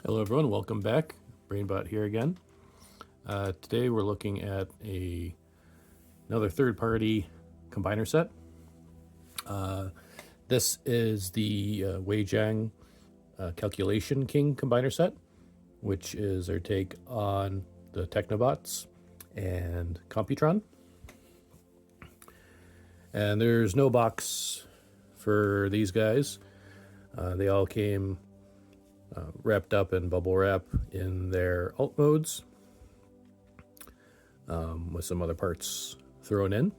Hello everyone, welcome back. BrainBot here again. Today we're looking at another third-party combiner set. This is the Weijiang Calculation King combiner set, which is our take on the Technobots and Computron. And there's no box for these guys. They all came wrapped up in bubble wrap in their alt modes, with some other parts thrown in.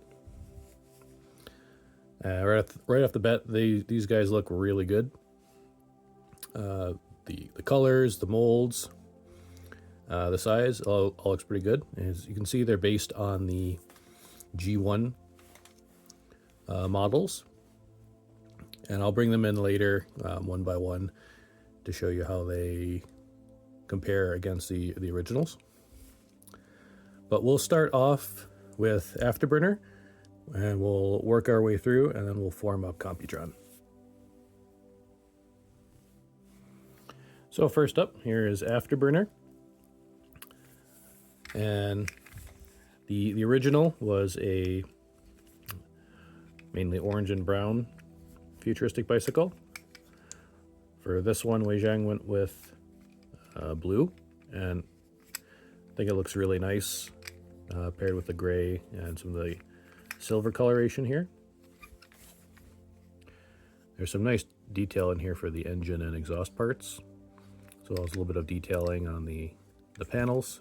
Right off the bat, these guys look really good. The colors, the molds, the size, all looks pretty good. As you can see, they're based on the G1 models, and I'll bring them in later one by one to show you how they compare against the originals. But we'll start off with Afterburner, and we'll work our way through, and then we'll form up Computron. So first up, here is Afterburner. And the original was a mainly orange and brown futuristic bicycle. For this one, Weijiang went with blue, and I think it looks really nice paired with the gray and some of the silver coloration here. There's some nice detail in here for the engine and exhaust parts, as well as a little bit of detailing on the panels.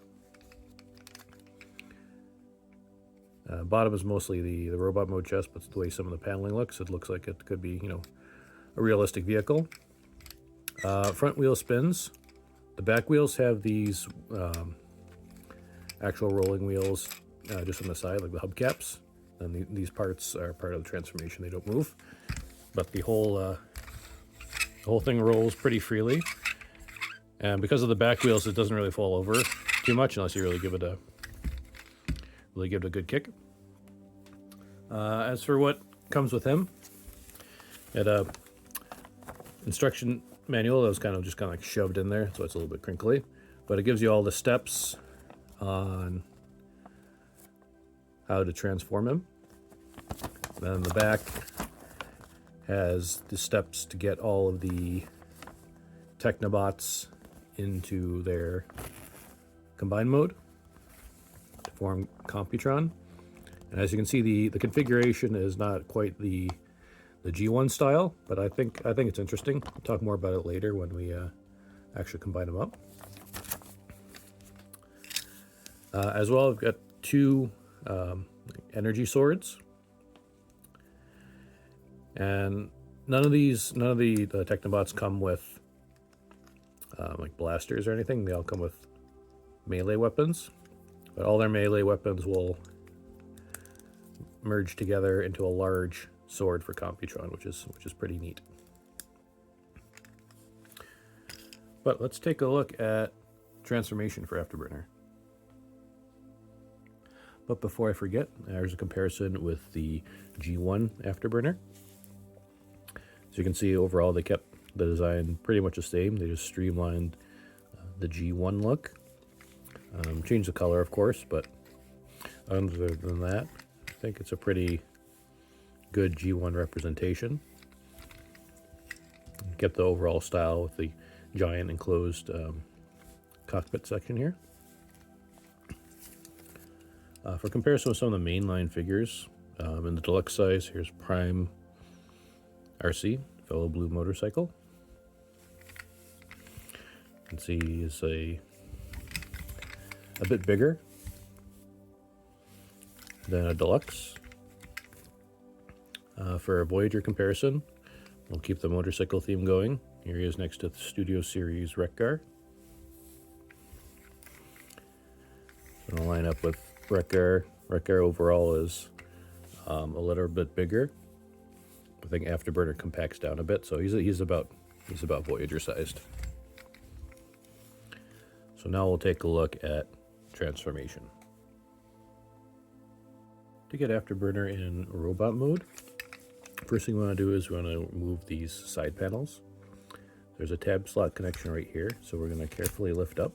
Bottom is mostly the robot mode chest, but the way some of the paneling looks, it looks like it could be, a realistic vehicle. Front wheel spins. The back wheels have these actual rolling wheels just on the side, like the hubcaps. And these parts are part of the transformation. They don't move, but the whole thing rolls pretty freely. And because of the back wheels, it doesn't really fall over too much unless you really give it a good kick. As for what comes with him, it instruction manual that was kind of like shoved in there, so it's a little bit crinkly, but it gives you all the steps on how to transform him. Then the back has the steps to get all of the Technobots into their combined mode to form Computron. And as you can see, the configuration is not quite the G1 style, but I think it's interesting. We'll talk more about it later when we actually combine them up. As well, I've got two energy swords, and none of the Technobots come with like blasters or anything. They all come with melee weapons, but all their melee weapons will merge together into a large sword for Computron, which is pretty neat. But let's take a look at transformation for Afterburner. But before I forget, there's a comparison with the G1 Afterburner. So you can see overall they kept the design pretty much the same. They just streamlined the G1 look. Changed the color, of course, but other than that, I think it's a pretty good G1 representation. Kept the overall style with the giant enclosed cockpit section here. For comparison with some of the mainline figures, in the deluxe size, here's Prime RC, fellow blue motorcycle. You can see he's a bit bigger than a deluxe. For a Voyager comparison, we'll keep the motorcycle theme going. Here he is next to the Studio Series Wreck Car. So I'll line up with Wreck Car. Wreck Car overall is a little bit bigger. I think Afterburner compacts down a bit, so he's about Voyager sized. So now we'll take a look at transformation. To get Afterburner in robot mode, first thing we want to do is we want to remove these side panels. There's a tab slot connection right here, so we're going to carefully lift up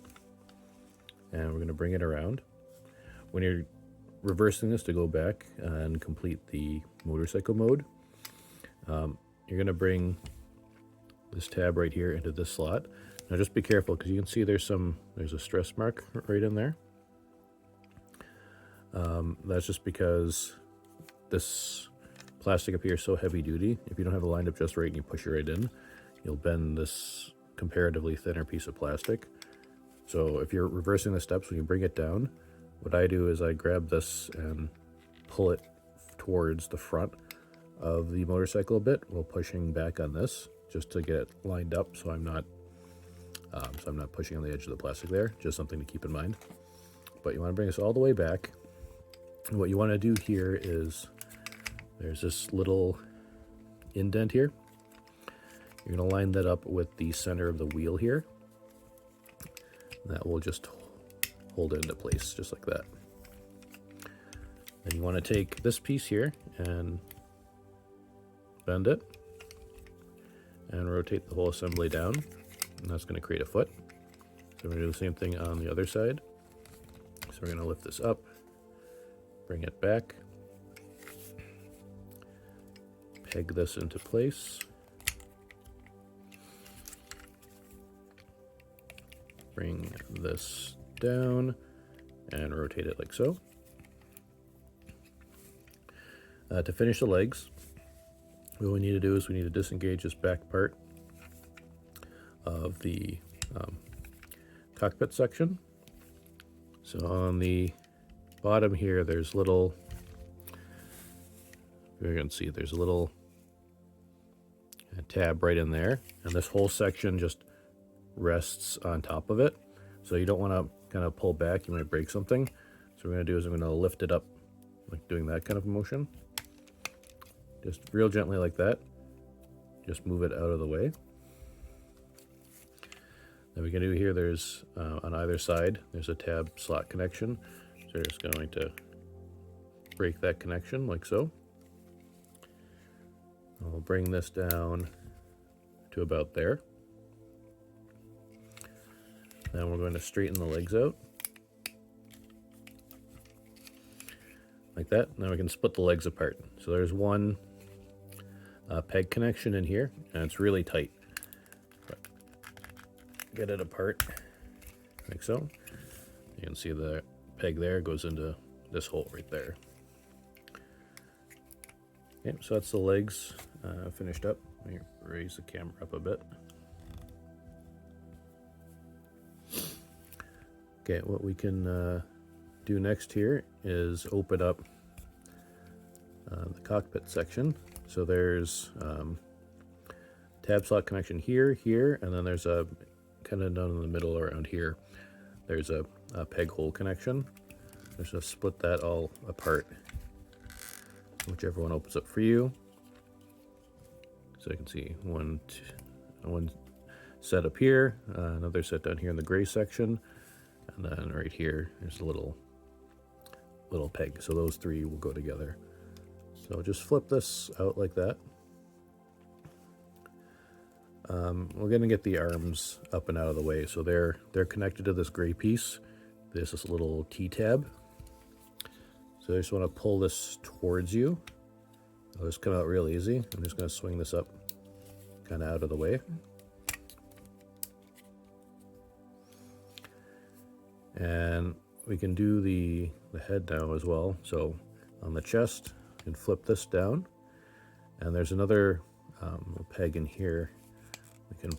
and we're going to bring it around. When you're reversing this to go back and complete the motorcycle mode, you're going to bring this tab right here into this slot. Now just be careful, because you can see there's a stress mark right in there. That's just because this plastic up here is so heavy duty. If you don't have it lined up just right and you push it right in, you'll bend this comparatively thinner piece of plastic. So if you're reversing the steps, when you bring it down, what I do is I grab this and pull it towards the front of the motorcycle a bit while pushing back on this, just to get it lined up so I'm not pushing on the edge of the plastic there. Just something to keep in mind. But you want to bring this all the way back. And what you want to do here is, there's this little indent here. You're going to line that up with the center of the wheel here. That will just hold it into place, just like that. Then you want to take this piece here and bend it and rotate the whole assembly down, and that's going to create a foot. So we're going to do the same thing on the other side. So we're going to lift this up, bring it back, peg this into place, bring this down and rotate it like so. To finish the legs, what we need to do is we need to disengage this back part of the cockpit section. So on the bottom here, there's little, you're going to see there's a little tab right in there, and this whole section just rests on top of it. So you don't want to kind of pull back, you might break something. So what we're going to do is I'm going to lift it up, like doing that kind of motion. Just real gently like that. Just move it out of the way. Then we can do here, there's on either side, there's a tab slot connection. So we're just going to break that connection like so. I'll bring this down to about there. Then we're going to straighten the legs out. Like that. Now we can split the legs apart. So there's one peg connection in here, and it's really tight. But get it apart like so. You can see the peg there goes into this hole right there. Okay, so that's the legs finished up. Let me raise the camera up a bit. Okay, what we can do next here is open up the cockpit section. So there's tab slot connection here, and then there's a kind of down in the middle around here. There's a peg hole connection. Just split that all apart, whichever one opens up for you. So you can see one set up here, another set down here in the gray section, and then right here there's a little peg. So those three will go together. So just flip this out like that. We're going to get the arms up and out of the way. So they're connected to this gray piece. There's this little T-tab. So I just want to pull this towards you. It'll just come out real easy. I'm just going to swing this up kind of out of the way. And we can do the head now as well. So on the chest, you can flip this down, and there's another peg in here. We can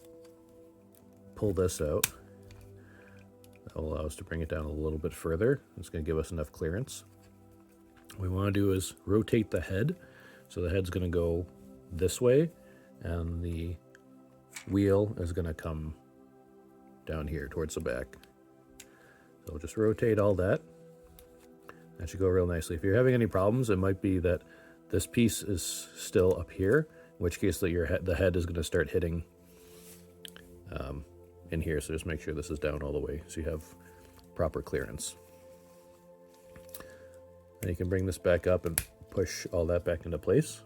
pull this out. That will allow us to bring it down a little bit further. It's going to give us enough clearance. What we want to do is rotate the head. So the head's going to go this way, and the wheel is going to come down here towards the back. So we'll just rotate all that. That should go real nicely. If you're having any problems, it might be that this piece is still up here, in which case the head is going to start hitting in here. So just make sure this is down all the way so you have proper clearance. And you can bring this back up and push all that back into place.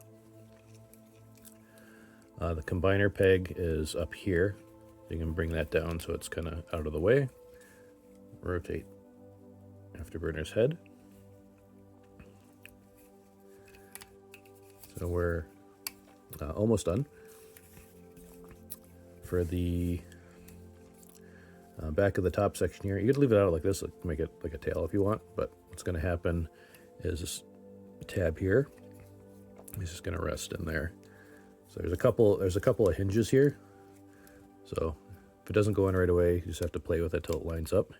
The combiner peg is up here You can bring that down so it's kind of out of the way. Rotate Afterburner's head. So we're almost done. For the back of the top section here, you could leave it out like this, make it like a tail if you want, but what's going to happen is this tab here is just going to rest in there. So there's a couple of hinges here. So if it doesn't go in right away, you just have to play with it till it lines up.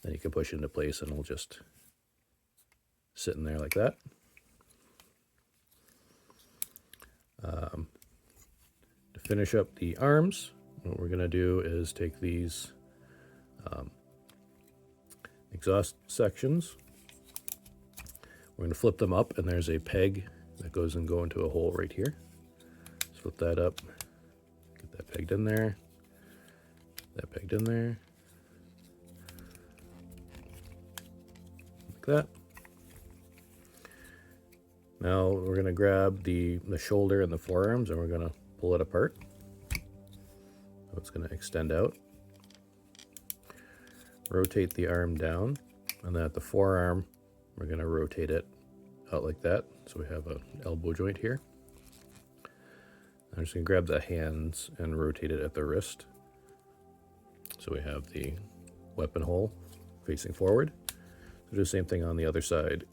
Then you can push it into place and it'll just sit in there like that. To finish up the arms, what we're going to do is take these exhaust sections. We're going to flip them up, and there's a peg that goes and go into a hole right here. Just flip that up, get that pegged in there, that pegged in there, like that. Now we're going to grab the shoulder and the forearms, and we're going to pull it apart. So it's going to extend out. Rotate the arm down, and then at the forearm, we're going to rotate it out like that. So we have an elbow joint here. I'm just going to grab the hands and rotate it at the wrist. So we have the weapon hole facing forward. So do the same thing on the other side.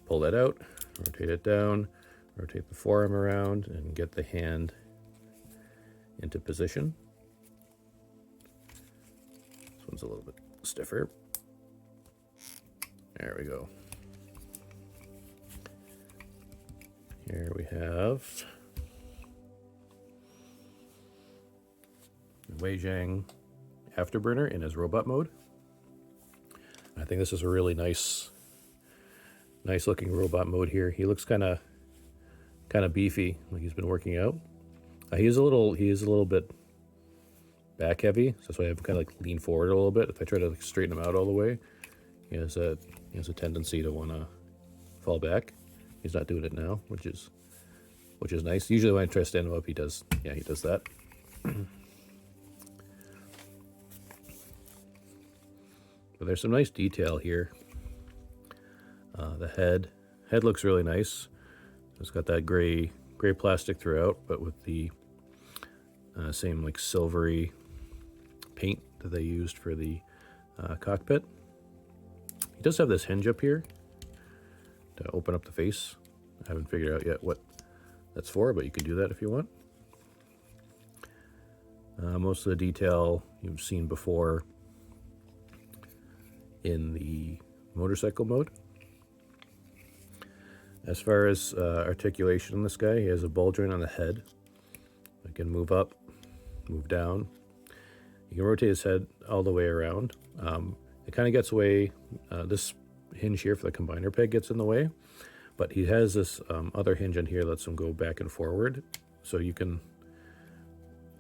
Pull that out, rotate it down, rotate the forearm around, and get the hand into position. This one's a little bit stiffer. There we go. Here we have Weijing Afterburner in his robot mode. I think this is a really nice looking robot mode here. He looks kind of beefy, like he's been working out. He is a little bit back heavy, so that's why I have to kind of like lean forward a little bit. If I try to straighten him out all the way, he has a tendency to want to fall back. He's not doing it now, which is nice. Usually when I try to stand him up, he does that. But there's some nice detail here. The head looks really nice. It's got that gray plastic throughout, but with the same like silvery paint that they used for the cockpit. He does have this hinge up here to open up the face. I haven't figured out yet what that's for, but you can do that if you want. Most of the detail you've seen before in the motorcycle mode. As far as articulation in this guy, he has a ball joint on the head. I can move up, move down. You can rotate his head all the way around. It kind of gets away, this hinge here for the combiner peg gets in the way, but he has this other hinge on here that lets him go back and forward. So you can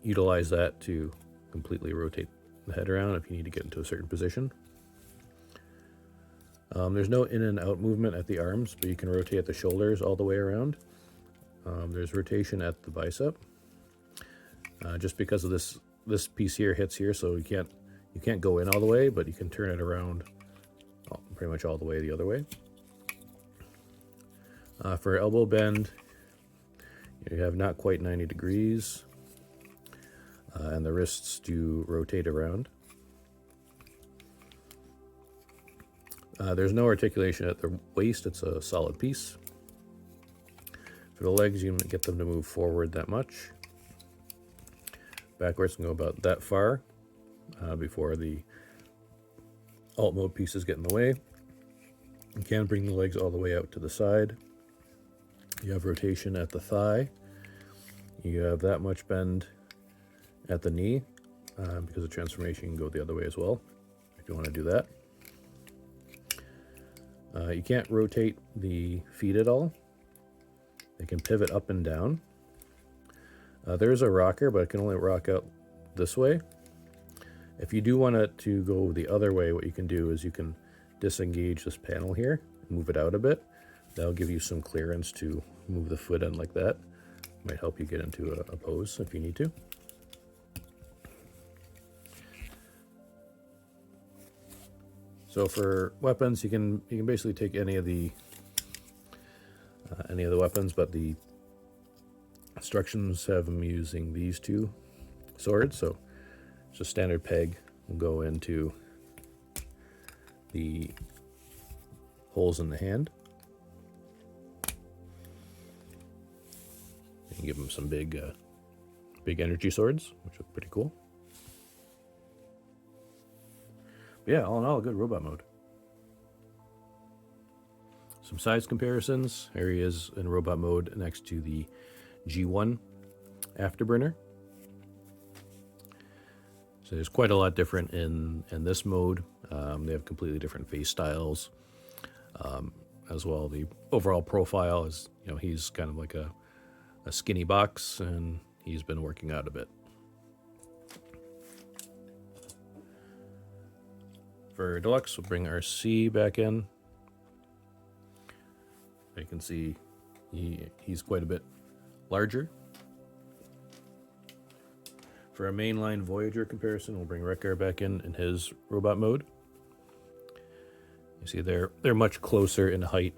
utilize that to completely rotate the head around if you need to get into a certain position. There's no in and out movement at the arms, but you can rotate the shoulders all the way around. There's rotation at the bicep. Just because of this piece here hits here, so you can't go in all the way, but you can turn it around pretty much all the way the other way. For elbow bend, you have not quite 90 degrees, and the wrists do rotate around. There's no articulation at the waist, it's a solid piece. For the legs, you can get them to move forward that much. Backwards can go about that far before the alt mode pieces get in the way. You can bring the legs all the way out to the side. You have rotation at the thigh. You have that much bend at the knee because of transformation. You can go the other way as well if you want to do that. You can't rotate the feet at all. They can pivot up and down. There's a rocker, but it can only rock out this way. If you do want it to go the other way, what you can do is you can disengage this panel here, move it out a bit. That'll give you some clearance to move the foot in like that. Might help you get into a pose if you need to. So for weapons, you can basically take any of the weapons, but the instructions have them using these two swords. So just a standard peg will go into the holes in the hand. And give them some big energy swords, which look pretty cool. But yeah, all in all, a good robot mode. Some size comparisons. Here he is in robot mode next to the G1 Afterburner. So there's quite a lot different in this mode. They have completely different face styles. As well, the overall profile is, he's kind of like a skinny box, and he's been working out a bit. For Deluxe, we'll bring our C back in. You can see he's quite a bit larger. For a mainline Voyager comparison, we'll bring Wrecker back in his robot mode. You see they're much closer in height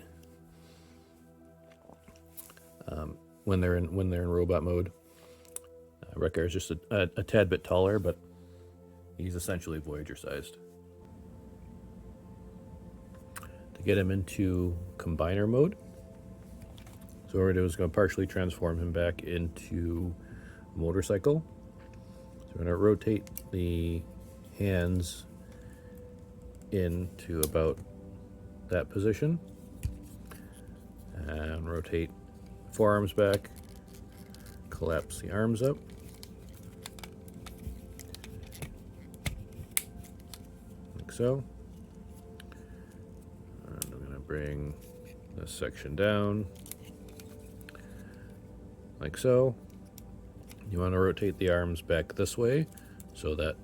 when they're in robot mode. Wrecker is just a tad bit taller, but he's essentially Voyager sized. To get him into combiner mode, so what we're going to do is going to partially transform him back into a motorcycle. So we're going to rotate the hands into about that position and rotate forearms back, collapse the arms up, like so. And I'm going to bring this section down like so. You want to rotate the arms back this way so that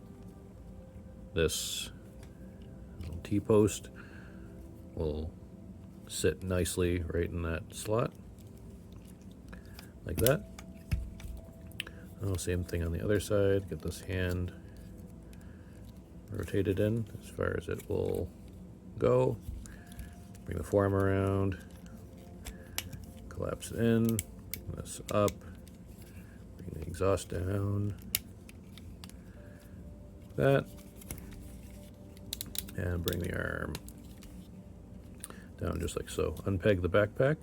this little T-post will sit nicely right in that slot, like that. Oh, same thing on the other side. Get this hand rotated in as far as it will go. Bring the forearm around, collapse it in, bring this up, bring the exhaust down, like that, and bring the arm down just like so. Unpeg the backpack.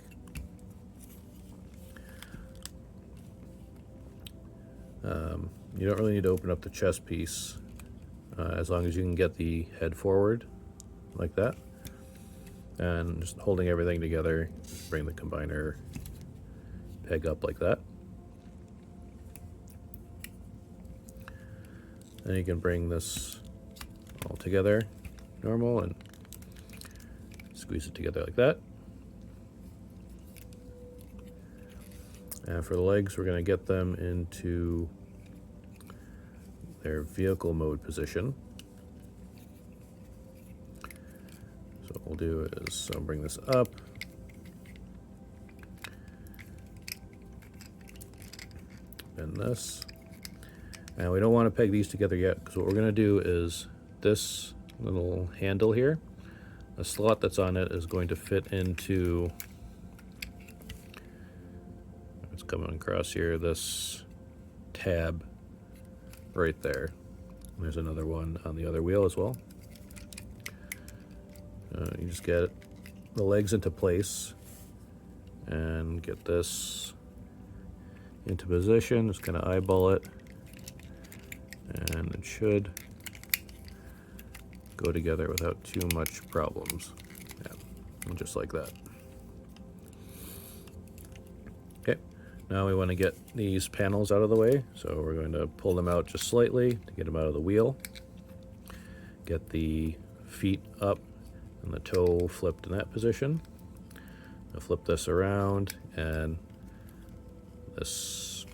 You don't really need to open up the chest piece as long as you can get the head forward like that. And just holding everything together, bring the combiner peg up like that. Then you can bring this all together normal and squeeze it together like that. And for the legs, we're going to get them into their vehicle mode position. So what we'll do is I'll bring this up, bend this, and we don't want to peg these together yet, because what we're going to do is this little handle here, the slot that's on it is going to fit into, it's coming across here, this tab right there. There's another one on the other wheel as well. You just get the legs into place and get this into position. Just kind of eyeball it, and it should go together without too much problems. Yeah, just like that. Okay, now we want to get these panels out of the way, so we're going to pull them out just slightly to get them out of the wheel. Get the feet up and the toe flipped in that position. I'll flip this around, and this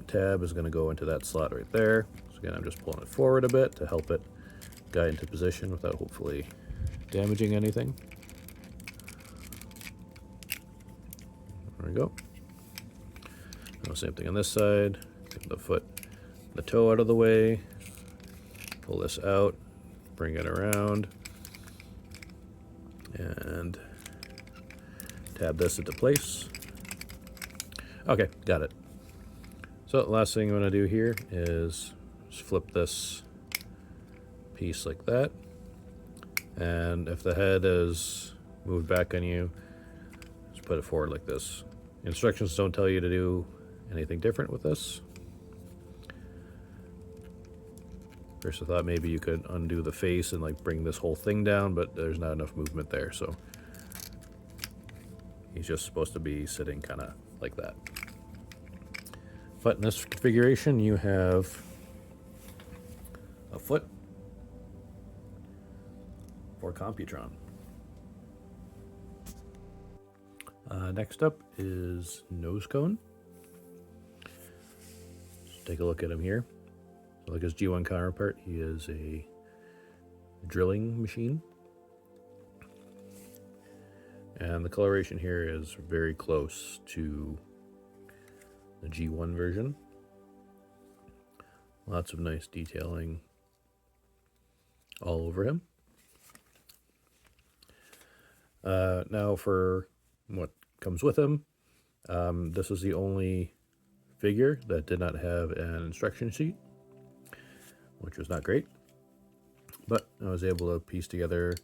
tab is going to go into that slot right there. So again, I'm just pulling it forward a bit to help it guide into position without hopefully damaging anything. There we go. Now, same thing on this side. Get the foot, the toe out of the way. Pull this out, bring it around, and tab this into place. Okay, got it. So the last thing I'm going to do here is just flip this piece like that. And if the head is moved back on you, just put it forward like this. Instructions don't tell you to do anything different with this. First I thought maybe you could undo the face and like bring this whole thing down, but there's not enough movement there, so he's just supposed to be sitting kind of like that. But in this configuration you have a foot for Computron. Next up is Nosecone. Let's take a look at him here. So like his G1 counterpart, he is a drilling machine. And the coloration here is very close to the G1 version. Lots of nice detailing all over him. Now for what comes with him, this is the only figure that did not have an instruction sheet, which was not great, but I was able to piece together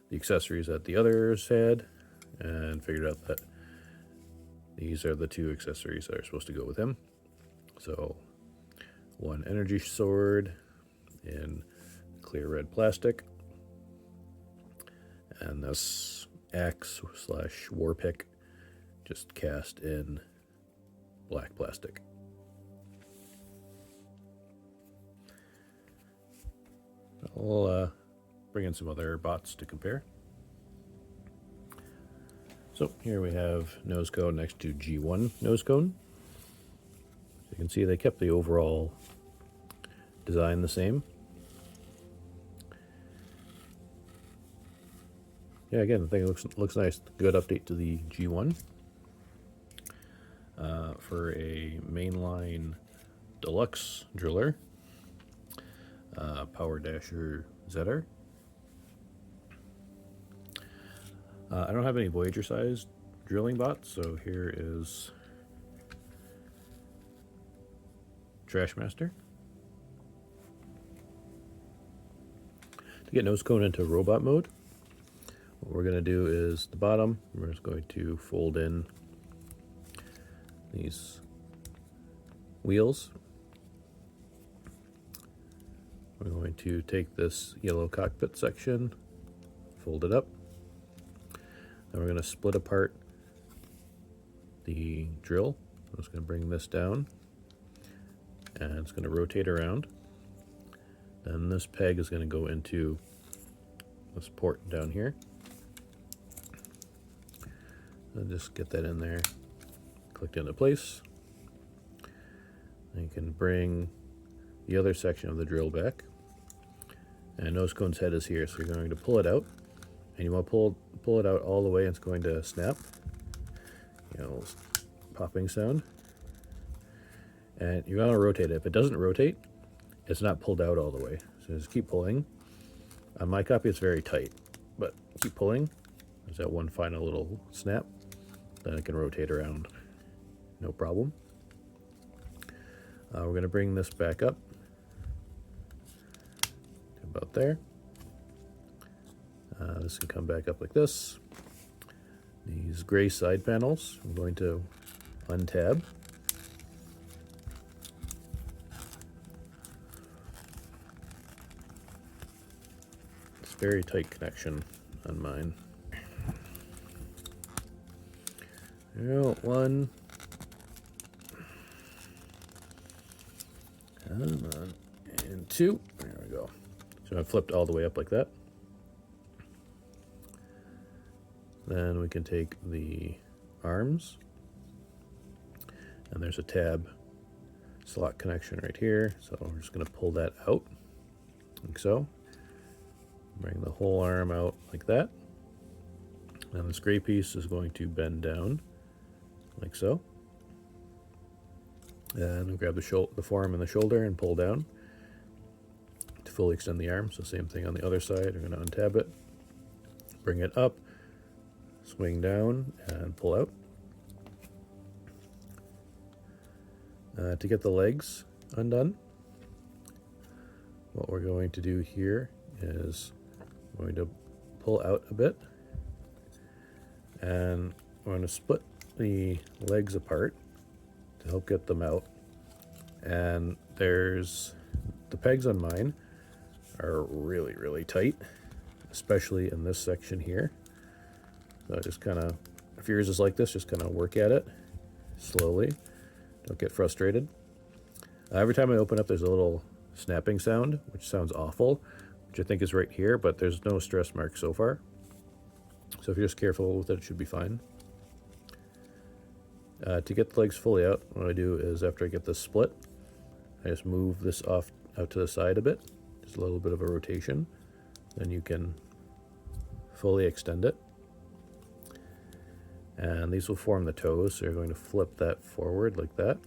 the accessories that the others had and figured out that these are the two accessories that are supposed to go with him. So one energy sword in clear red plastic, and this axe / war pick just cast in black plastic. I'll bring in some other bots to compare. So here we have Nosecone next to G1 Nosecone. So you can see they kept the overall design the same. Yeah, again, the thing looks nice. Good update to the G1. For a mainline deluxe driller, Power Dasher ZR. I don't have any Voyager sized drilling bots, so here is Trashmaster. To get Nosecone into robot mode, what we're going to do is the bottom, we're just going to fold in these wheels. We're going to take this yellow cockpit section, fold it up. Then we're going to split apart the drill. I'm just going to bring this down, and it's going to rotate around. Then this peg is going to go into this port down here. And just get that in there, clicked into place. Then you can bring the other section of the drill back. And Nosecone's head is here, so you're going to pull it out. And you want to pull it out all the way, and it's going to snap. You know, popping sound. And you're going to rotate it. If it doesn't rotate, it's not pulled out all the way. So just keep pulling. On my copy, it's very tight, but keep pulling. There's that one final little snap. Then it can rotate around, no problem. We're going to bring this back up to about there. This can come back up like this. These gray side panels, I'm going to untab. It's very tight connection on mine. One. Come on. And two. There we go. So I flipped all the way up like that. Then we can take the arms, and there's a tab slot connection right here. So we're just going to pull that out, like so. Bring the whole arm out like that. And this gray piece is going to bend down, like so. And we grab the forearm and the shoulder and pull down. To fully extend the arm. So same thing on the other side. We're going to untab it, bring it up, swing down, and pull out. To get the legs undone, what we're going to do here is we're going to pull out a bit, and we're going to split the legs apart to help get them out. And there's the pegs on mine are really, really tight, especially in this section here. So just kind of, if yours is like this, just kind of work at it slowly. Don't get frustrated. Every time I open up, there's a little snapping sound, which sounds awful, which I think is right here, but there's no stress mark so far. So if you're just careful with it, it should be fine. To get the legs fully out, what I do is after I get this split, I just move this off out to the side a bit, just a little bit of a rotation. Then you can fully extend it. And these will form the toes, so you're going to flip that forward like that.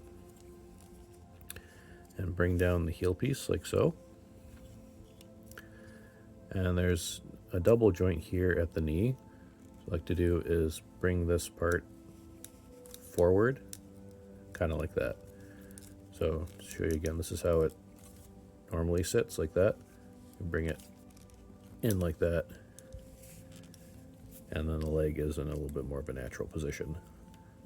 And bring down the heel piece like so. And there's a double joint here at the knee. What I like to do is bring this part forward, kind of like that. So to show you again, this is how it normally sits, like that. You bring it in like that, and then the leg is in a little bit more of a natural position.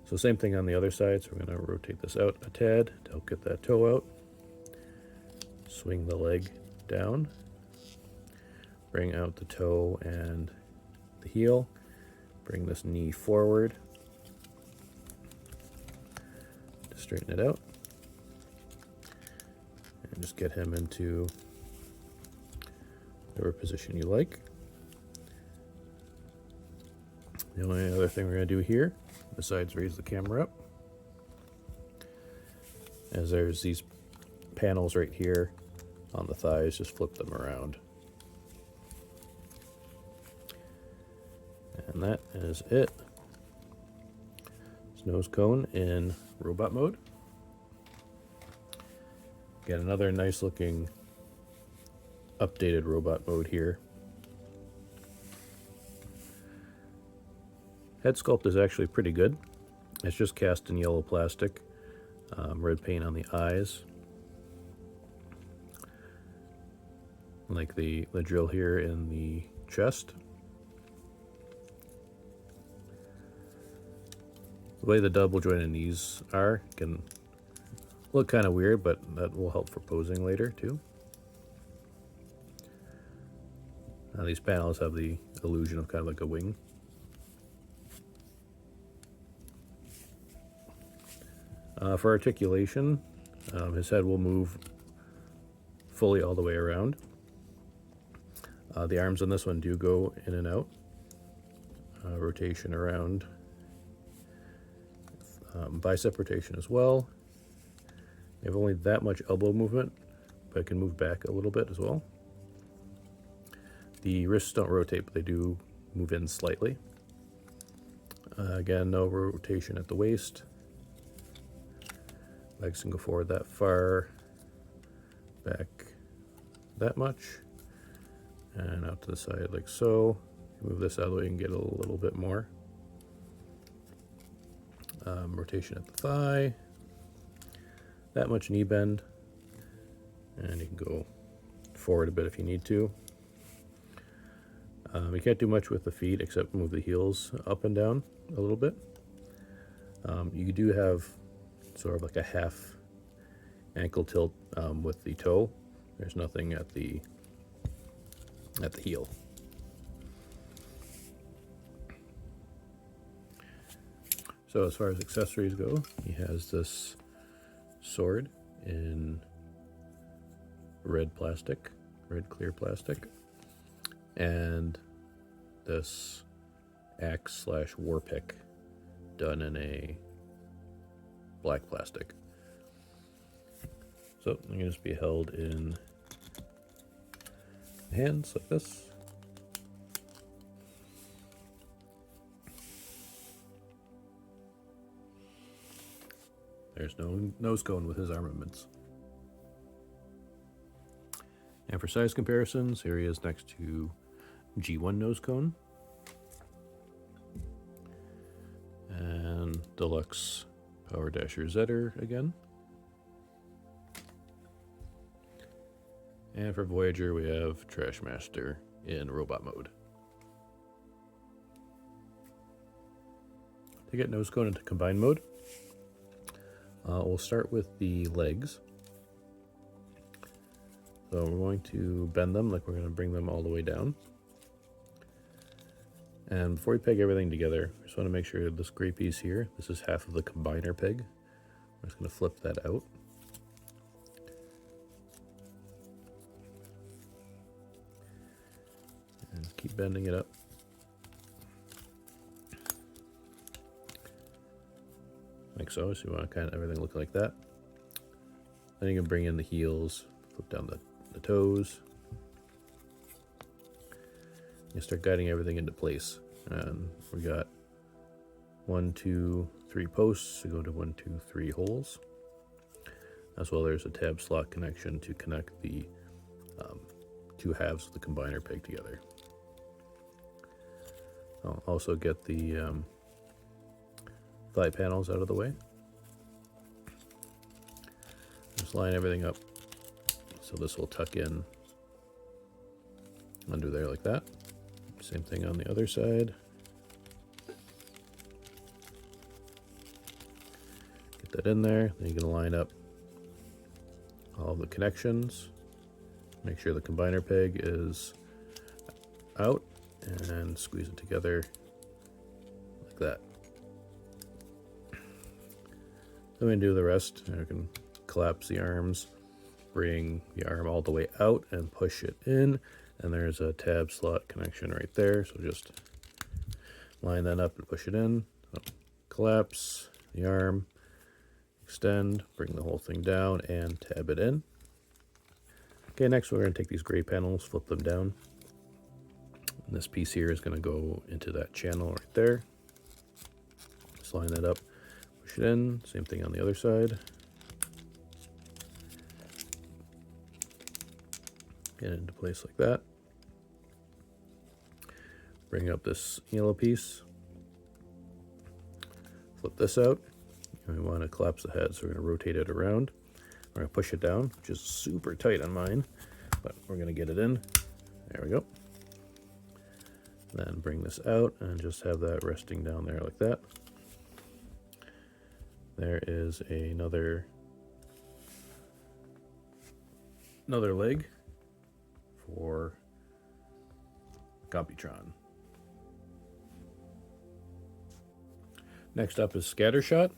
So same thing on the other side, so we're going to rotate this out a tad to help get that toe out. Swing the leg down, bring out the toe and the heel, bring this knee forward to straighten it out, and just get him into whatever position you like. The only other thing we're going to do here, besides raise the camera up, is there's these panels right here on the thighs, just flip them around. And that is it. It's Nosecone in robot mode. Got another nice looking updated robot mode here. Head sculpt is actually pretty good. It's just cast in yellow plastic, red paint on the eyes. Like the drill here in the chest. The way the double jointed knees are can look kind of weird, but that will help for posing later too. Now these panels have the illusion of kind of like a wing. For articulation, his head will move fully all the way around. The arms on this one do go in and out. Rotation around. Bicep rotation as well. You have only that much elbow movement, but it can move back a little bit as well. The wrists don't rotate, but they do move in slightly. Again, no rotation at the waist. Legs can go forward that far, back that much, and out to the side like so. Move this out of the way and get a little bit more. Rotation at the thigh, that much knee bend, and you can go forward a bit if you need to. You can't do much with the feet except move the heels up and down a little bit. You do have sort of like a half ankle tilt with the toe. There's nothing at the heel. So as far as accessories go, he has this sword in red plastic, red clear plastic, and this axe / war pick done in a black plastic. So it can just be held in hands like this. There's no Nosecone with his armaments. And for size comparisons, here he is next to G1 Nosecone and Deluxe Power Dasher Zetter again. And for Voyager, we have Trash Master in robot mode. To get Nosecone into combined mode, we'll start with the legs. So we're going to bend them like we're going to bring them all the way down. And before we peg everything together, I just want to make sure this gray piece here, this is half of the combiner peg. I'm just going to flip that out. And keep bending it up. Like so, so you want to kind of everything look like that. Then you can bring in the heels, flip down the toes. You start guiding everything into place. And we got 1, 2, 3 posts to go to 1, 2, 3 holes. As well, there's a tab slot connection to connect the two halves of the combiner peg together. I'll also get the thigh panels out of the way. Just line everything up so this will tuck in under there like that. Same thing on the other side. Get that in there. Then you can line up all the connections. Make sure the combiner peg is out and squeeze it together like that. Then we do the rest. I can collapse the arms, bring the arm all the way out and push it in. And there's a tab slot connection right there. So just line that up and push it in. So collapse the arm, extend, bring the whole thing down and tab it in. Okay, next we're going to take these gray panels, flip them down. And this piece here is going to go into that channel right there. Just line that up, push it in. Same thing on the other side. Get it into place like that. Bring up this yellow piece. Flip this out. And we want to collapse the head, so we're going to rotate it around. We're going to push it down, which is super tight on mine, but we're going to get it in. There we go. Then bring this out and just have that resting down there like that. There is another leg for Computron. Next up is Scattershot.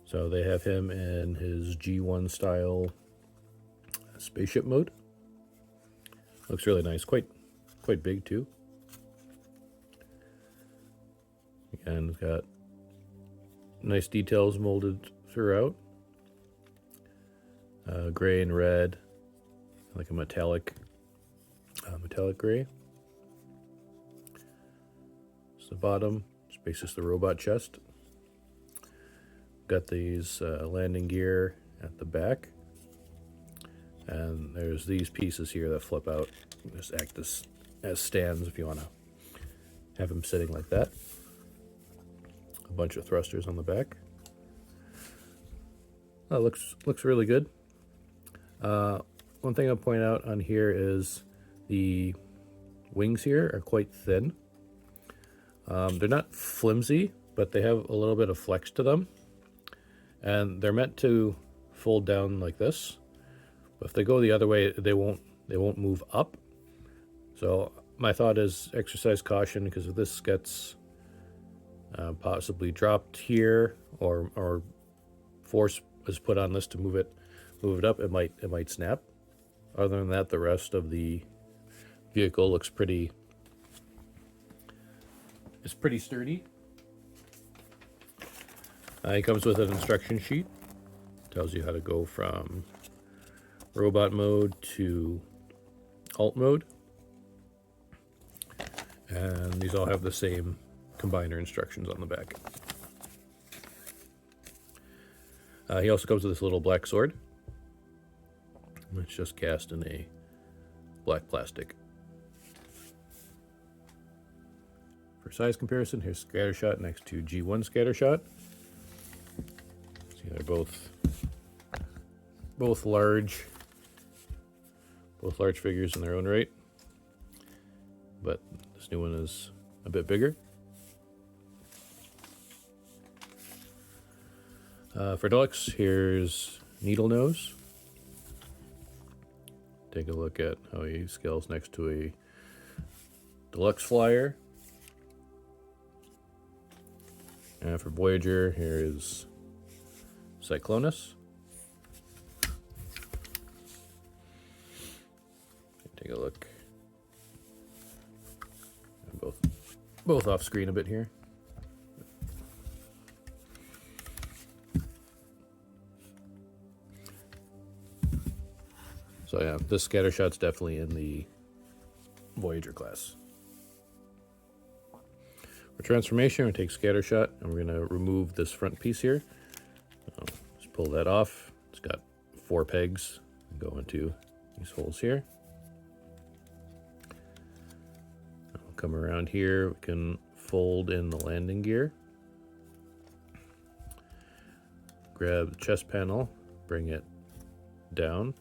So they have him in his G1 style spaceship mode. Looks really nice, quite big too. Again, it's got nice details molded throughout. Gray and red, like a metallic gray. It's the bottom, spaces the robot chest. Got these landing gear at the back, and there's these pieces here that flip out, just act as stands if you want to have them sitting like that. A bunch of thrusters on the back. That looks really good. One thing I'll point out on here is the wings here are quite thin. They're not flimsy, but they have a little bit of flex to them. And they're meant to fold down like this. But if they go the other way, they won't move up. So my thought is exercise caution, because if this gets possibly dropped here, or force is put on this to move it up, it might snap. Other than that, the rest of the vehicle looks pretty sturdy. It comes with an instruction sheet. Tells you how to go from robot mode to alt mode. And these all have the same combiner instructions on the back. He also comes with this little black sword. It's just cast in a black plastic. For size comparison, here's Scattershot next to G1 Scattershot. See, they're both large, figures in their own right, but this new one is a bit bigger. For Deluxe, here's Needle Nose. Take a look at how he scales next to a Deluxe Flyer. And for Voyager, here is Cyclonus. Take a look. Both off screen a bit here. So yeah, this Scattershot's definitely in the Voyager class. For transformation, we take Scattershot and we're going to remove this front piece here. Just pull that off. It's got 4 pegs that go into these holes here. We'll come around here. We can fold in the landing gear. Grab the chest panel, bring it down.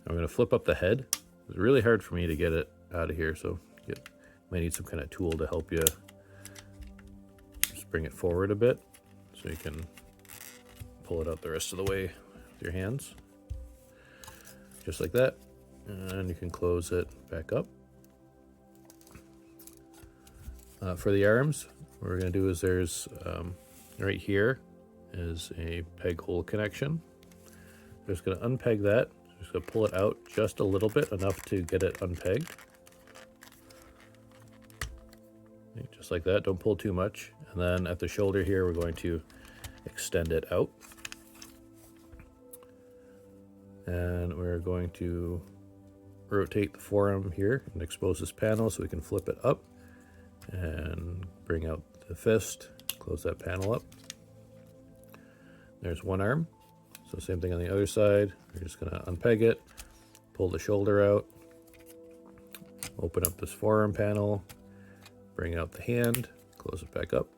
I'm going to flip up the head. It's really hard for me to get it out of here, so you might need some kind of tool to help you just bring it forward a bit so you can pull it out the rest of the way with your hands. Just like that. And you can close it back up. For the arms, what we're going to do is there's right here is a peg hole connection. I'm just going to unpeg that. Just going to pull it out just a little bit, enough to get it unpegged. Just like that, don't pull too much. And then at the shoulder here, we're going to extend it out. And we're going to rotate the forearm here and expose this panel so we can flip it up and bring out the fist, close that panel up. There's one arm. So same thing on the other side. We're just going to unpeg it, pull the shoulder out, open up this forearm panel, bring out the hand, close it back up.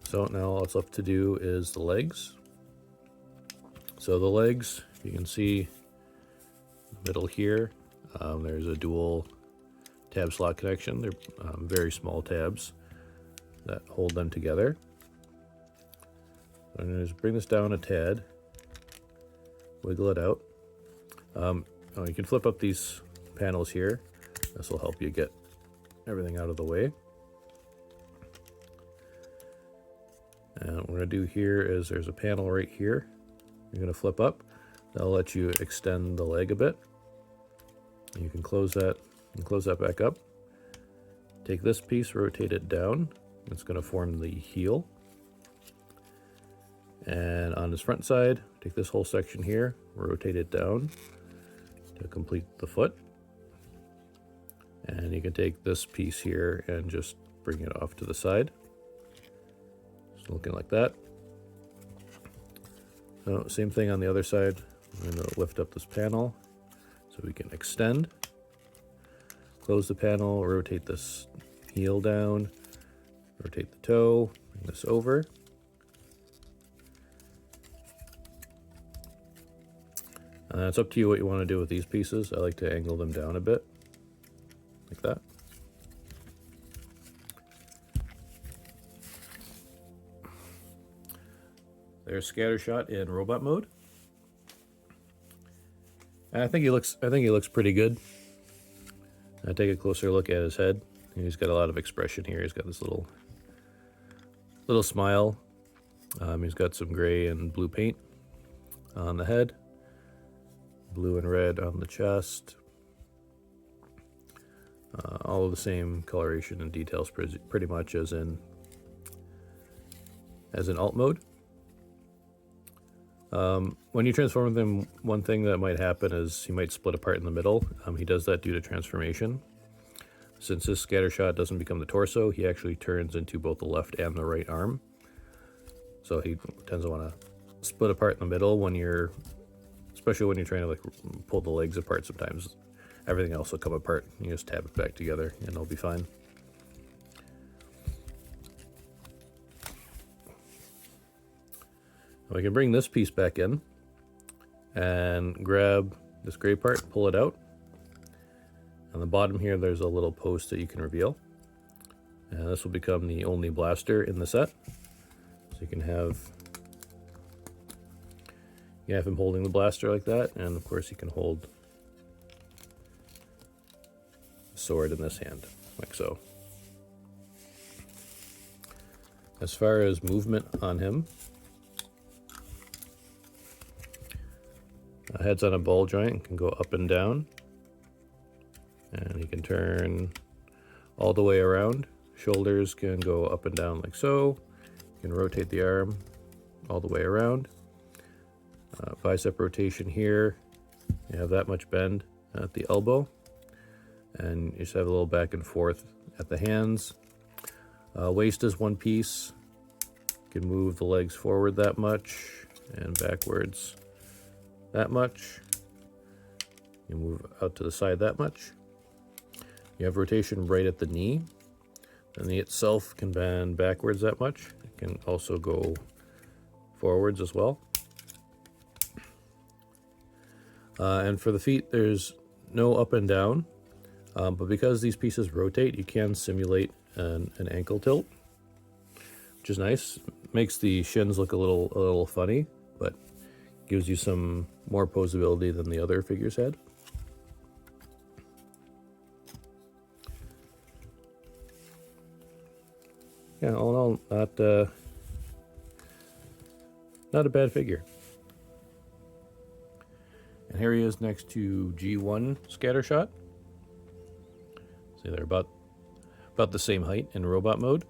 So now all it's left to do is the legs. So the legs, you can see in the middle here, there's a dual tab slot connection. They're very small tabs that hold them together. I'm going to just bring this down a tad, wiggle it out. You can flip up these panels here. This will help you get everything out of the way. And what we're going to do here is there's a panel right here. You're going to flip up. That'll let you extend the leg a bit. And you can close that and close that back up. Take this piece, rotate it down. It's going to form the heel. And on this front side, take this whole section here, rotate it down to complete the foot. And you can take this piece here and just bring it off to the side. Just looking like that. So same thing on the other side. I'm going to lift up this panel so we can extend. Close the panel, rotate this heel down, rotate the toe, bring this over. It's up to you what you want to do with these pieces. I like to angle them down a bit, like that. There's Scattershot in robot mode. And I think he looks pretty good. I take a closer look at his head. He's got a lot of expression here. He's got this little smile. He's got some gray and blue paint on the head. Blue and red on the chest. All of the same coloration and details pretty much as in alt mode. When you transform him, one thing that might happen is he might split apart in the middle. He does that due to transformation. Since this Scattershot doesn't become the torso, he actually turns into both the left and the right arm. So he tends to want to split apart in the middle when you're especially when you're trying to like pull the legs apart. Sometimes everything else will come apart. You just tab it back together and it'll be fine. We can bring this piece back in and grab this gray part, pull it out. On the bottom here, there's a little post that you can reveal. And this will become the only blaster in the set. So you can have him holding the blaster like that, and of course you can hold the sword in this hand, like so. As far as movement on him, head's on a ball joint and can go up and down, and he can turn all the way around. Shoulders can go up and down like so. You can rotate the arm all the way around. Bicep rotation here. You have that much bend at the elbow, and you just have a little back and forth at the hands. Waist is one piece. You can move the legs forward that much and backwards that much. You move out to the side that much. You have rotation right at the knee. The knee itself can bend backwards that much. It can also go forwards as well. And for the feet, there's no up and down, but because these pieces rotate, you can simulate an ankle tilt, which is nice. Makes the shins look a little funny, but gives you some more posability than the other figures had. Yeah, all in all, not a bad figure. And here he is next to G1 Scattershot. See, they're about the same height in robot mode.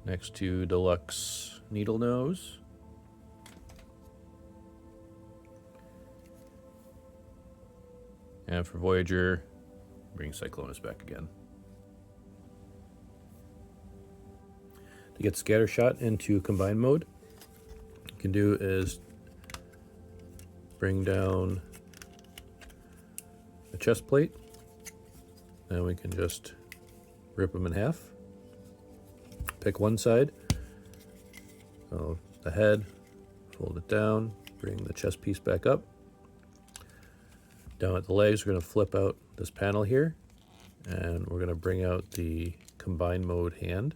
Next to Deluxe Needle Nose. And for Voyager, bring Cyclonus back again. To get Scattershot into combined mode, what you can do is bring down the chest plate, and we can just rip them in half. Pick one side, so the head, fold it down, bring the chest piece back up. Down at the legs, we're going to flip out this panel here, and we're going to bring out the combined mode hand.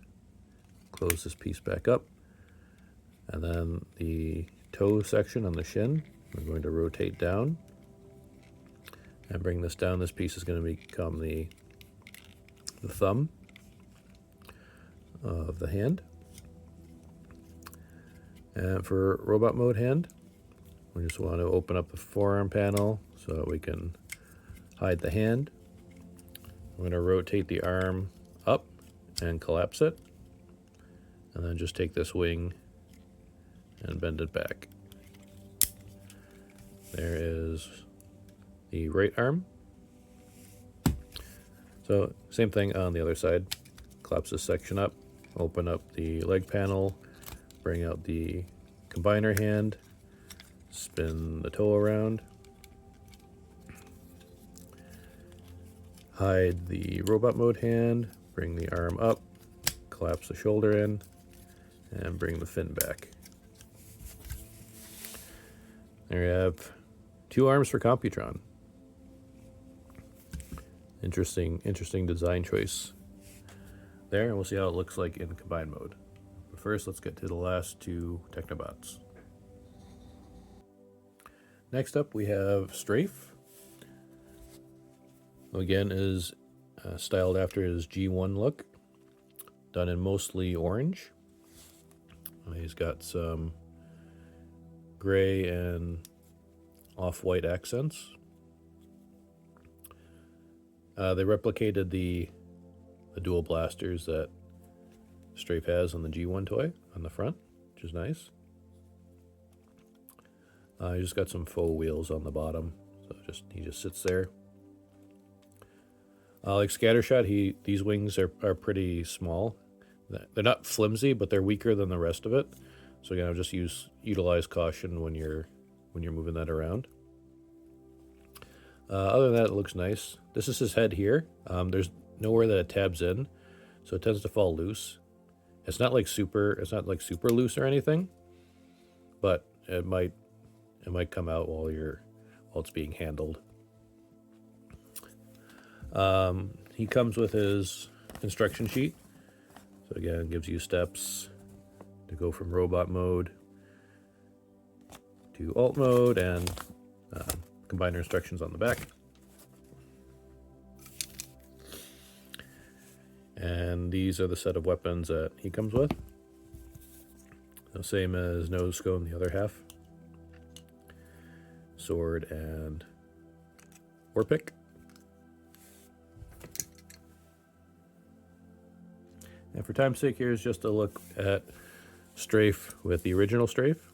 Close this piece back up, and then the toe section on the shin, we're going to rotate down and bring this down. This piece is going to become the thumb of the hand. And for robot mode hand, we just want to open up the forearm panel so that we can hide the hand. I'm going to rotate the arm up and collapse it, and then just take this wing and bend it back. There is the right arm. So same thing on the other side. Collapse this section up, open up the leg panel, bring out the combiner hand, spin the toe around, hide the robot mode hand, bring the arm up, collapse the shoulder in, and bring the fin back. There you have two arms for Computron. Interesting design choice there, and we'll see how it looks like in combined mode. But first, let's get to the last two Technobots. Next up, we have Strafe. Again, is styled after his G1 look, done in mostly orange. He's got some gray and off-white accents. They replicated the dual blasters that Strafe has on the G1 toy on the front, which is nice. He just got some faux wheels on the bottom, so he just sits there. Like Scattershot, these wings are pretty small. They're not flimsy, but they're weaker than the rest of it. So again, I'll just utilize caution when you're moving that around. Other than that, it looks nice. This is his head here. There's nowhere that it tabs in, so it tends to fall loose. It's not like super loose or anything, but it might come out while it's being handled. He comes with his instruction sheet. So again, it gives you steps to go from robot mode to alt mode, and combiner instructions on the back. And these are the set of weapons that he comes with. The same as Nosecone, the other half. Sword and war pick. And for time's sake, here's just a look at Strafe with the original Strafe.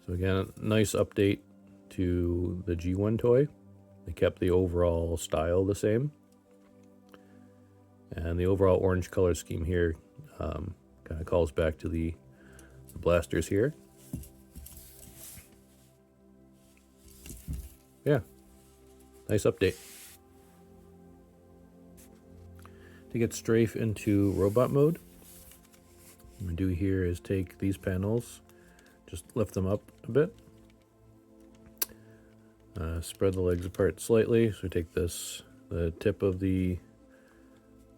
So again, nice update to the G1 toy. They kept the overall style the same. And the overall orange color scheme here kind of calls back to the blasters here. Yeah, nice update. To get Strafe into robot mode, what I'm going to do here is take these panels, just lift them up a bit, spread the legs apart slightly. So we take the tip of the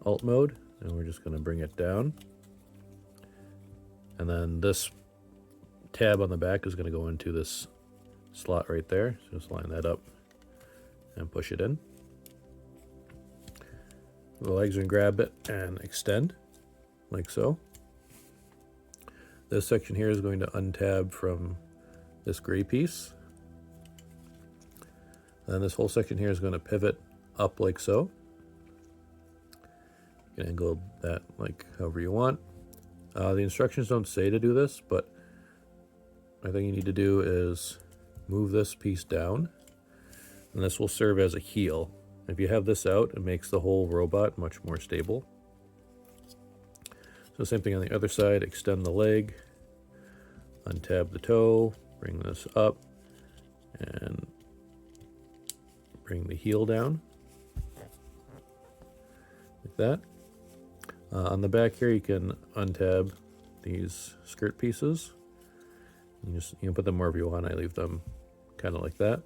alt mode, and we're just going to bring it down. And then this tab on the back is going to go into this slot right there. So just line that up and push it in. The legs, and grab it and extend like so. This section here is going to untab from this gray piece. And this whole section here is going to pivot up like so. You can angle that like however you want. The instructions don't say to do this, but I think you need to do is move this piece down, and this will serve as a heel. If you have this out, it makes the whole robot much more stable. So same thing on the other side, extend the leg, untab the toe, bring this up, and bring the heel down, like that. On the back here, you can untab these skirt pieces. You can put them wherever you want. I leave them kind of like that.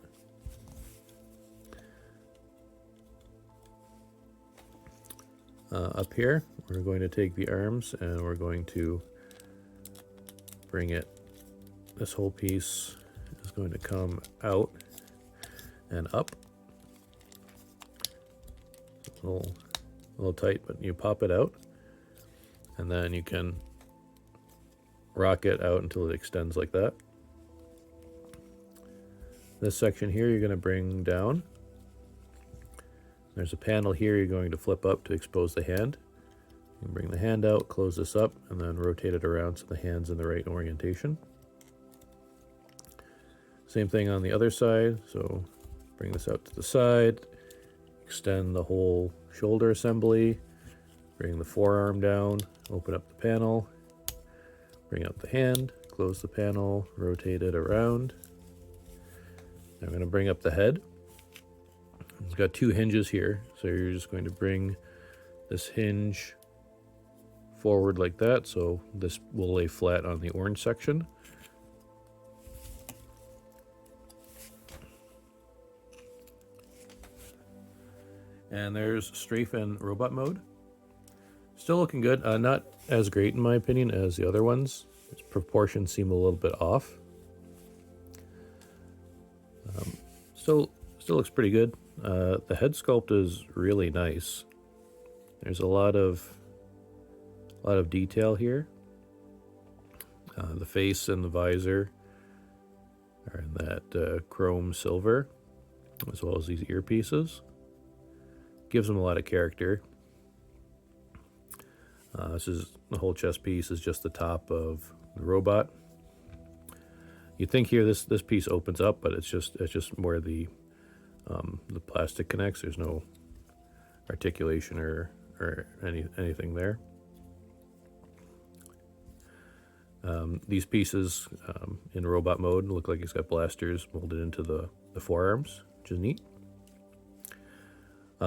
Up here, we're going to take the arms and we're going to bring it. This whole piece is going to come out and up. A little tight, but you pop it out, and then you can rock it out until it extends like that. This section here you're going to bring down. There's a panel here you're going to flip up to expose the hand. You can bring the hand out, close this up, and then rotate it around so the hand's in the right orientation. Same thing on the other side, so bring this out to the side, extend the whole shoulder assembly, bring the forearm down, open up the panel, bring out the hand, close the panel, rotate it around. Now I'm going to bring up the head. It's got two hinges here, so you're just going to bring this hinge forward like that, so this will lay flat on the orange section. And there's Strafe in robot mode. Still looking good. Not as great in my opinion as the other ones. Its proportions seem a little bit off. Still looks pretty good. The head sculpt is really nice. There's a lot of detail here. The face and the visor are in that chrome silver, as well as these earpieces. Gives them a lot of character. The whole chest piece is just the top of the robot. You'd think here this piece opens up, but it's just where the plastic connects. There's no articulation or anything there. These pieces in robot mode look like he's got blasters molded into the forearms, which is neat.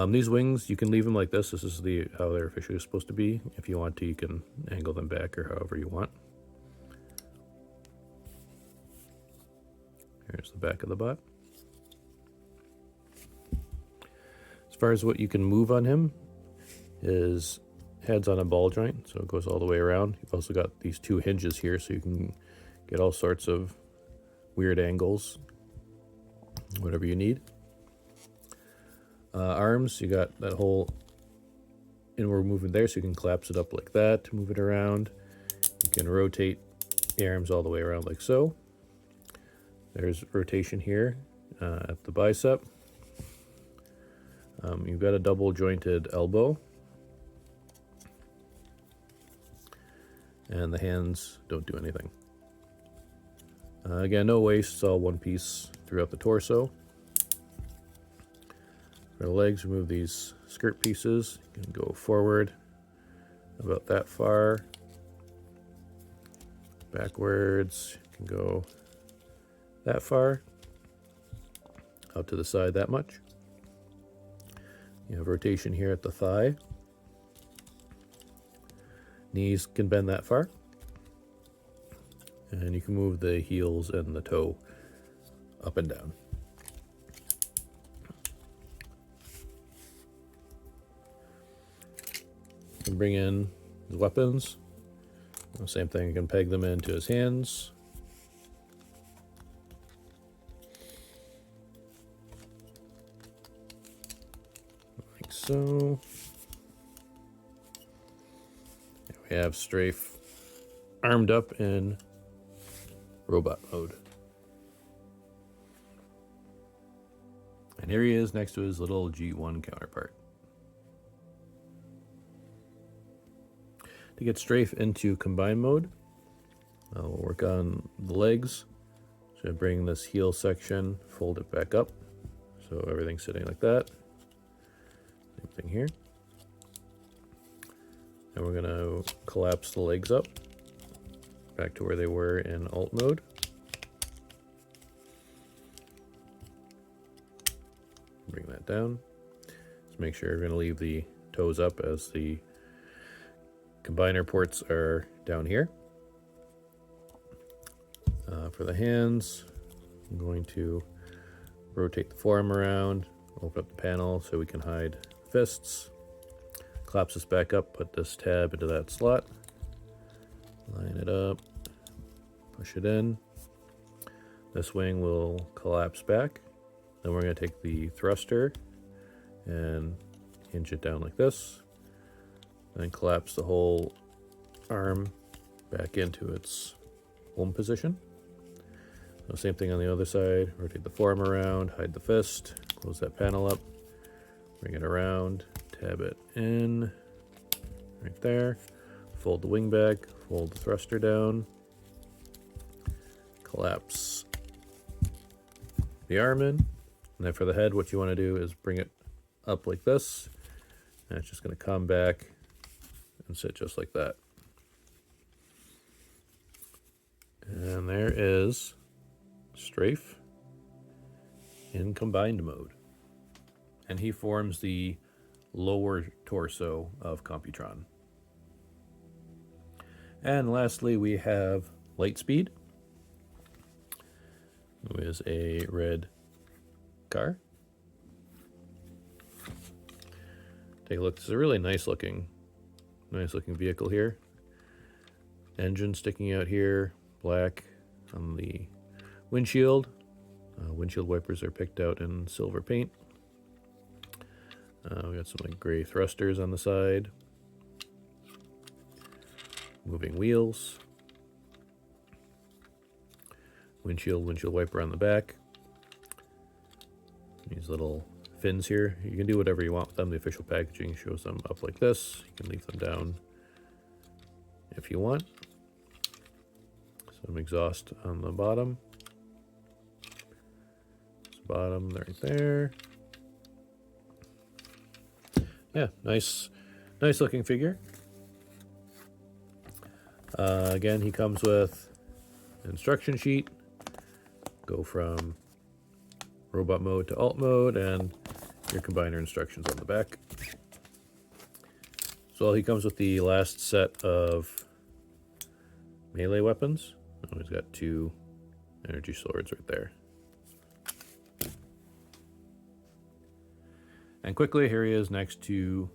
These wings, you can leave them like this. This is how they're officially supposed to be. If you want to, you can angle them back or however you want. Here's the back of the bot. As far as what you can move on him, his head's on a ball joint, so it goes all the way around. You've also got these two hinges here, so you can get all sorts of weird angles, whatever you need. Arms, you got that whole inward movement there, so you can collapse it up like that to move it around. You can rotate the arms all the way around like so. There's rotation here at the bicep. You've got a double jointed elbow. And the hands don't do anything. Again, no waist, it's all one piece throughout the torso. For the legs, remove these skirt pieces. You can go forward about that far. Backwards, you can go that far. Out to the side that much. You have rotation here at the thigh. Knees can bend that far. And you can move the heels and the toe up and down. You can bring in his weapons. Same thing, you can peg them into his hands. Like so. We have Strafe armed up in robot mode. And here he is next to his little G1 counterpart. To get Strafe into combine mode, we'll work on the legs. So bring this heel section, fold it back up, so everything's sitting like that. Same thing here. And we're going to collapse the legs up back to where they were in alt mode. Bring that down. Just make sure you're going to leave the toes up as the combiner ports are down here. For the hands, I'm going to rotate the forearm around, open up the panel so we can hide fists. Collapse this back up, put this tab into that slot, line it up, push it in. This wing will collapse back. Then we're going to take the thruster and hinge it down like this. Then collapse the whole arm back into its home position. So same thing on the other side. Rotate the forearm around, hide the fist, close that panel up, bring it around, tab it in, right there. Fold the wing back, fold the thruster down, collapse the arm in. And then for the head, what you want to do is bring it up like this. And it's just going to come back and sit just like that. And there is Strafe in combined mode. And he forms the lower torso of Computron. And lastly, we have Lightspeed, who is a red car. Take a look. This is a really nice looking vehicle here. Engine sticking out here, black on the windshield. Windshield wipers are picked out in silver paint. We got some like gray thrusters on the side. Moving wheels. Windshield wiper on the back. These little fins here. You can do whatever you want with them. The official packaging shows them up like this. You can leave them down if you want. Some exhaust on the bottom. Bottom right there. Yeah, nice looking figure. Again, he comes with an instruction sheet. Go from robot mode to alt mode, and your combiner instructions on the back. So he comes with the last set of melee weapons. Oh, he's got 2 energy swords right there. And quickly, here he is next to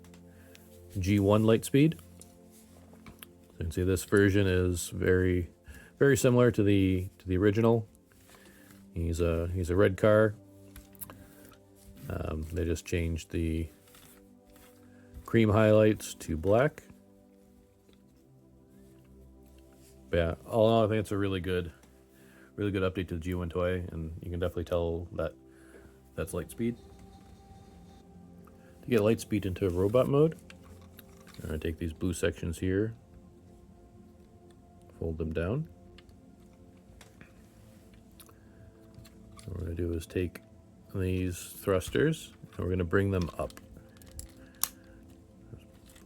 G1 Lightspeed. You can see this version is very, very similar to the original. He's a red car. They just changed the cream highlights to black. But yeah, all in all, I think it's a really good update to the G1 toy, and you can definitely tell that that's Lightspeed. To get Lightspeed into robot mode, I'm going to take these blue sections here, fold them down. What we're going to do is take these thrusters and we're going to bring them up.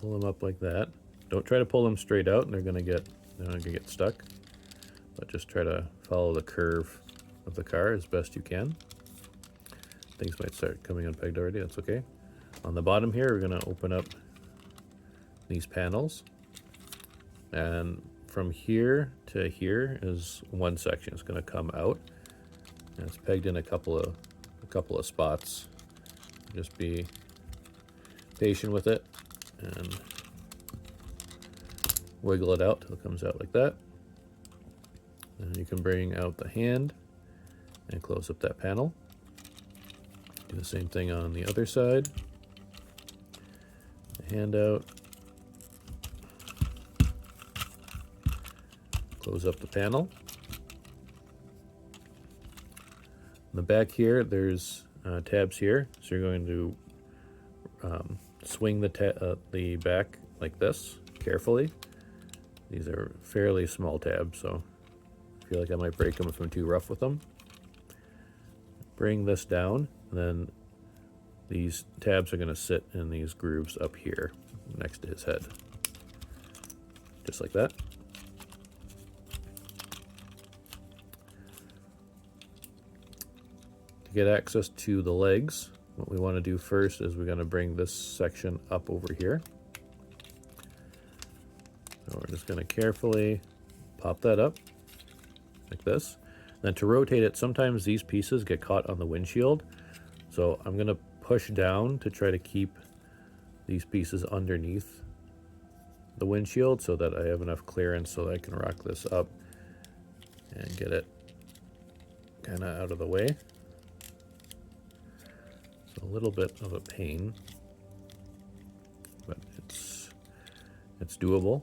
Pull them up like that. Don't try to pull them straight out, and they're going to get stuck. But just try to follow the curve of the car as best you can. Things might start coming unpegged already. That's okay. On the bottom here, we're going to open up these panels, and from here to here is one section. It's going to come out, and it's pegged in a couple of spots. Just be patient with it and wiggle it out till it comes out like that. And you can bring out the hand and close up that panel. Do the same thing on the other side. The hand out. Close up the panel. On the back here, there's tabs here, so you're going to swing the back like this carefully. These are fairly small tabs, so I feel like I might break them if I'm too rough with them. Bring this down, and then these tabs are going to sit in these grooves up here next to his head, just like that. To get access to the legs, what we want to do first is we're going to bring this section up over here. So we're just going to carefully pop that up like this. Then to rotate it, sometimes these pieces get caught on the windshield. So I'm going to push down to try to keep these pieces underneath the windshield so that I have enough clearance so that I can rock this up and get it kind of out of the way. A little bit of a pain, but it's doable.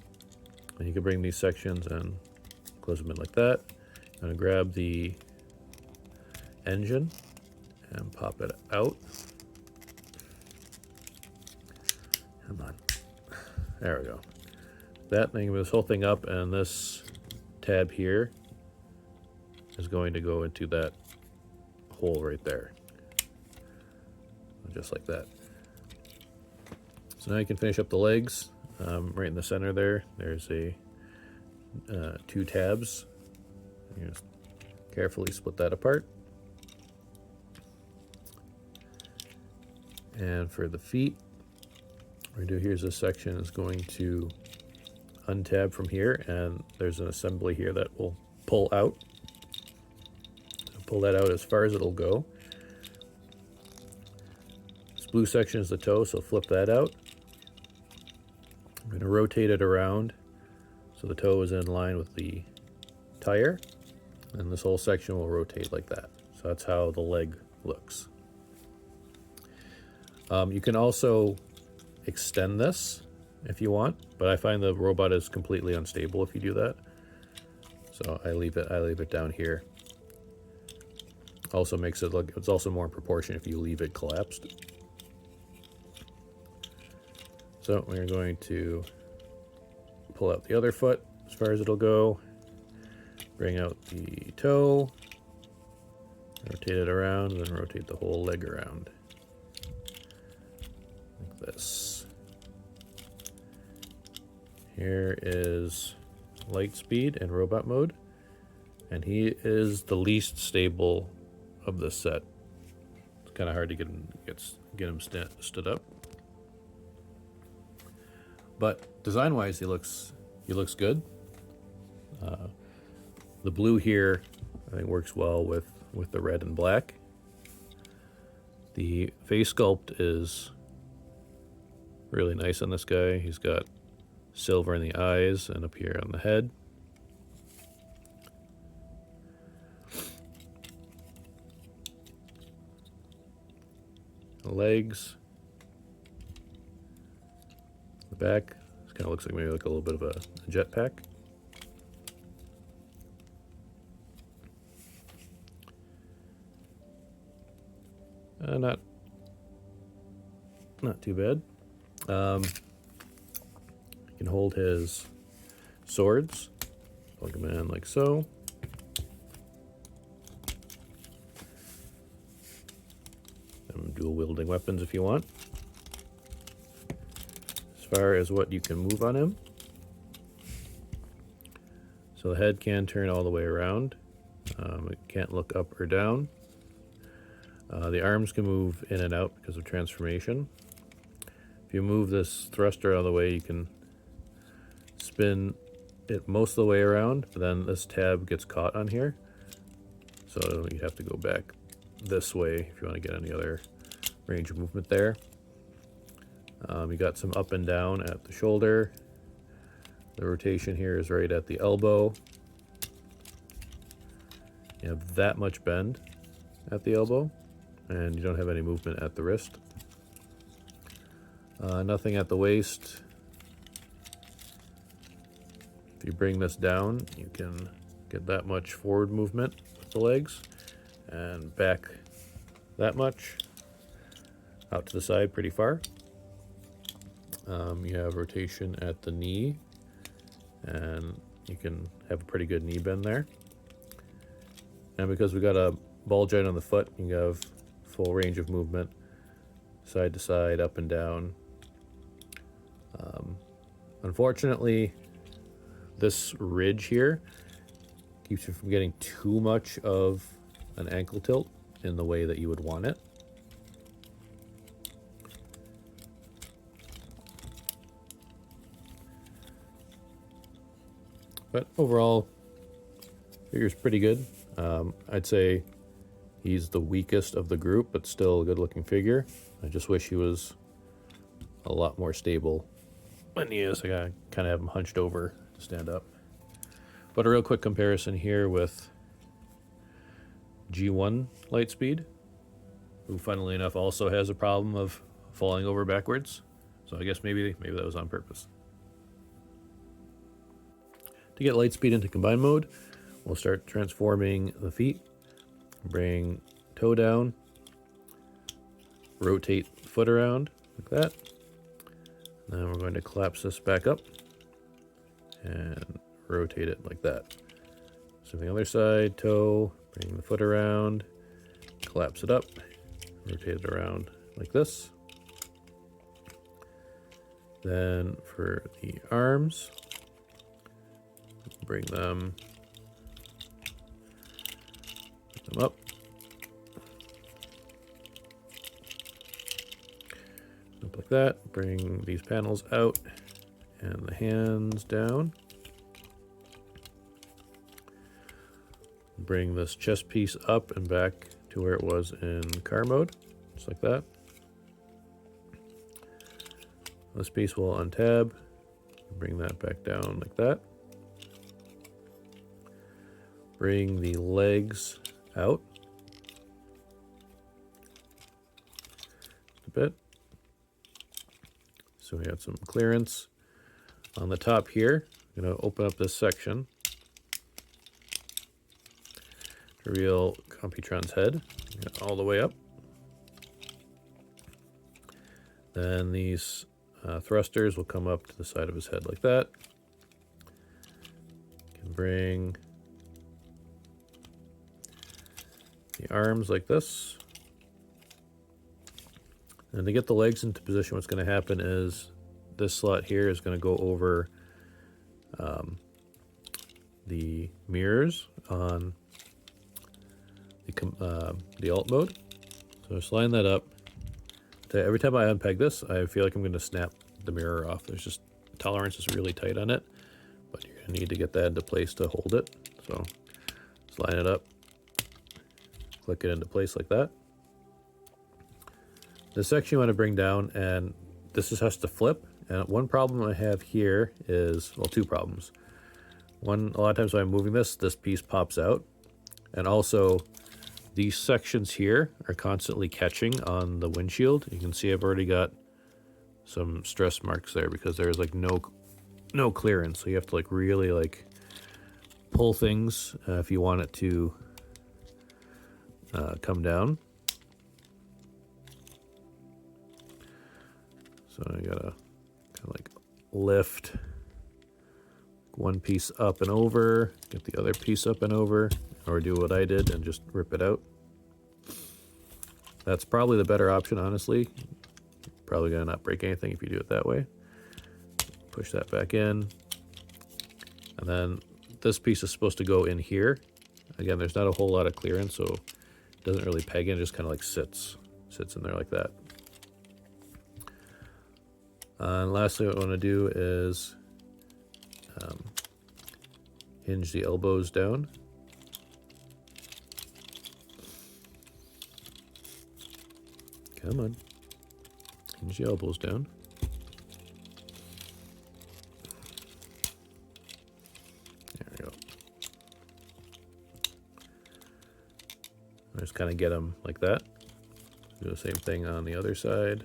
And you can bring these sections and close them in like that. I'm going to grab the engine and pop it out. Come on. There we go. That thing, this whole thing up, and this tab here is going to go into that hole right there. Just like that. So now you can finish up the legs. Right in the center there, there's a 2 tabs. You just carefully split that apart. And for the feet, what we're going to do, here's this section is going to untab from here, and there's an assembly here that will pull out. So pull that out as far as it'll go. Blue section is the toe, so flip that out. I'm going to rotate it around so the toe is in line with the tire, and this whole section will rotate like that. So that's how the leg looks. You can also extend this if you want, but I find the robot is completely unstable if you do that. So I leave it down here. Also makes it look, it's also more in proportion if you leave it collapsed. So we're going to pull out the other foot as far as it'll go, bring out the toe, rotate it around, and then rotate the whole leg around. Like this. Here is Lightspeed and Robot Mode, and he is the least stable of this set. It's kind of hard to get him stood up, but design-wise, he looks good. The blue here, I think, works well with the red and black. The face sculpt is really nice on this guy. He's got silver in the eyes and up here on the head. The legs. The back. This kind of looks like maybe like a little bit of a jetpack. Not too bad. You can hold his swords, plug them in like so. And dual wielding weapons if you want. As far as what you can move on him, so the head can turn all the way around. It can't look up or down. The arms can move in and out because of transformation. If you move this thruster out of the way, you can spin it most of the way around, but then this tab gets caught on here. So you have to go back this way if you want to get any other range of movement there. You got some up and down at the shoulder. The rotation here is right at the elbow. You have that much bend at the elbow, and you don't have any movement at the wrist. Nothing at the waist. If you bring this down, you can get that much forward movement with the legs, and back that much, out to the side pretty far. You have rotation at the knee, and you can have a pretty good knee bend there. And because we got a ball joint on the foot, you have full range of movement, side to side, up and down. Unfortunately, this ridge here keeps you from getting too much of an ankle tilt in the way that you would want it. But overall, figure's pretty good. I'd say he's the weakest of the group, but still a good looking figure. I just wish he was a lot more stable when he is. I gotta kind of have him hunched over to stand up. But a real quick comparison here with G1 Lightspeed, who funnily enough also has a problem of falling over backwards. So I guess maybe that was on purpose. To get Lightspeed into combine mode, we'll start transforming the feet. Bring toe down, rotate foot around like that. Then we're going to collapse this back up and rotate it like that. So the other side, toe, bring the foot around, collapse it up, rotate it around like this. Then for the arms, bring them up. Up like that. Bring these panels out and the hands down. Bring this chest piece up and back to where it was in car mode, just like that. This piece will untab. Bring that back down like that. Bring the legs out just a bit. So we got some clearance on the top here. I'm going to open up this section to reveal Computron's head all the way up. Then these thrusters will come up to the side of his head like that. Can bring the arms like this. And to get the legs into position, what's going to happen is this slot here is going to go over the mirrors on the alt mode. So just line that up. Every time I unpeg this, I feel like I'm going to snap the mirror off. There's just tolerance is really tight on it, but you're going to need to get that into place to hold it. So just line it up, click it into place like that. This section you want to bring down, and this has to flip. And one problem I have here is, well, two problems. One, a lot of times when I'm moving this piece pops out. And also, these sections here are constantly catching on the windshield. You can see I've already got some stress marks there because there's like no clearance. So you have to like really like pull things if you want it to come down. So I gotta kind of like lift one piece up and over, get the other piece up and over, or do what I did and just rip it out. That's probably the better option, honestly. Probably gonna not break anything if you do it that way. Push that back in. And then this piece is supposed to go in here. Again, there's not a whole lot of clearance, so it doesn't really peg in, it just kind of like sits in there like that. And lastly, what I want to do is hinge the elbows down. Come on. Hinge the elbows down. There we go. Just kind of get them like that. Do the same thing on the other side.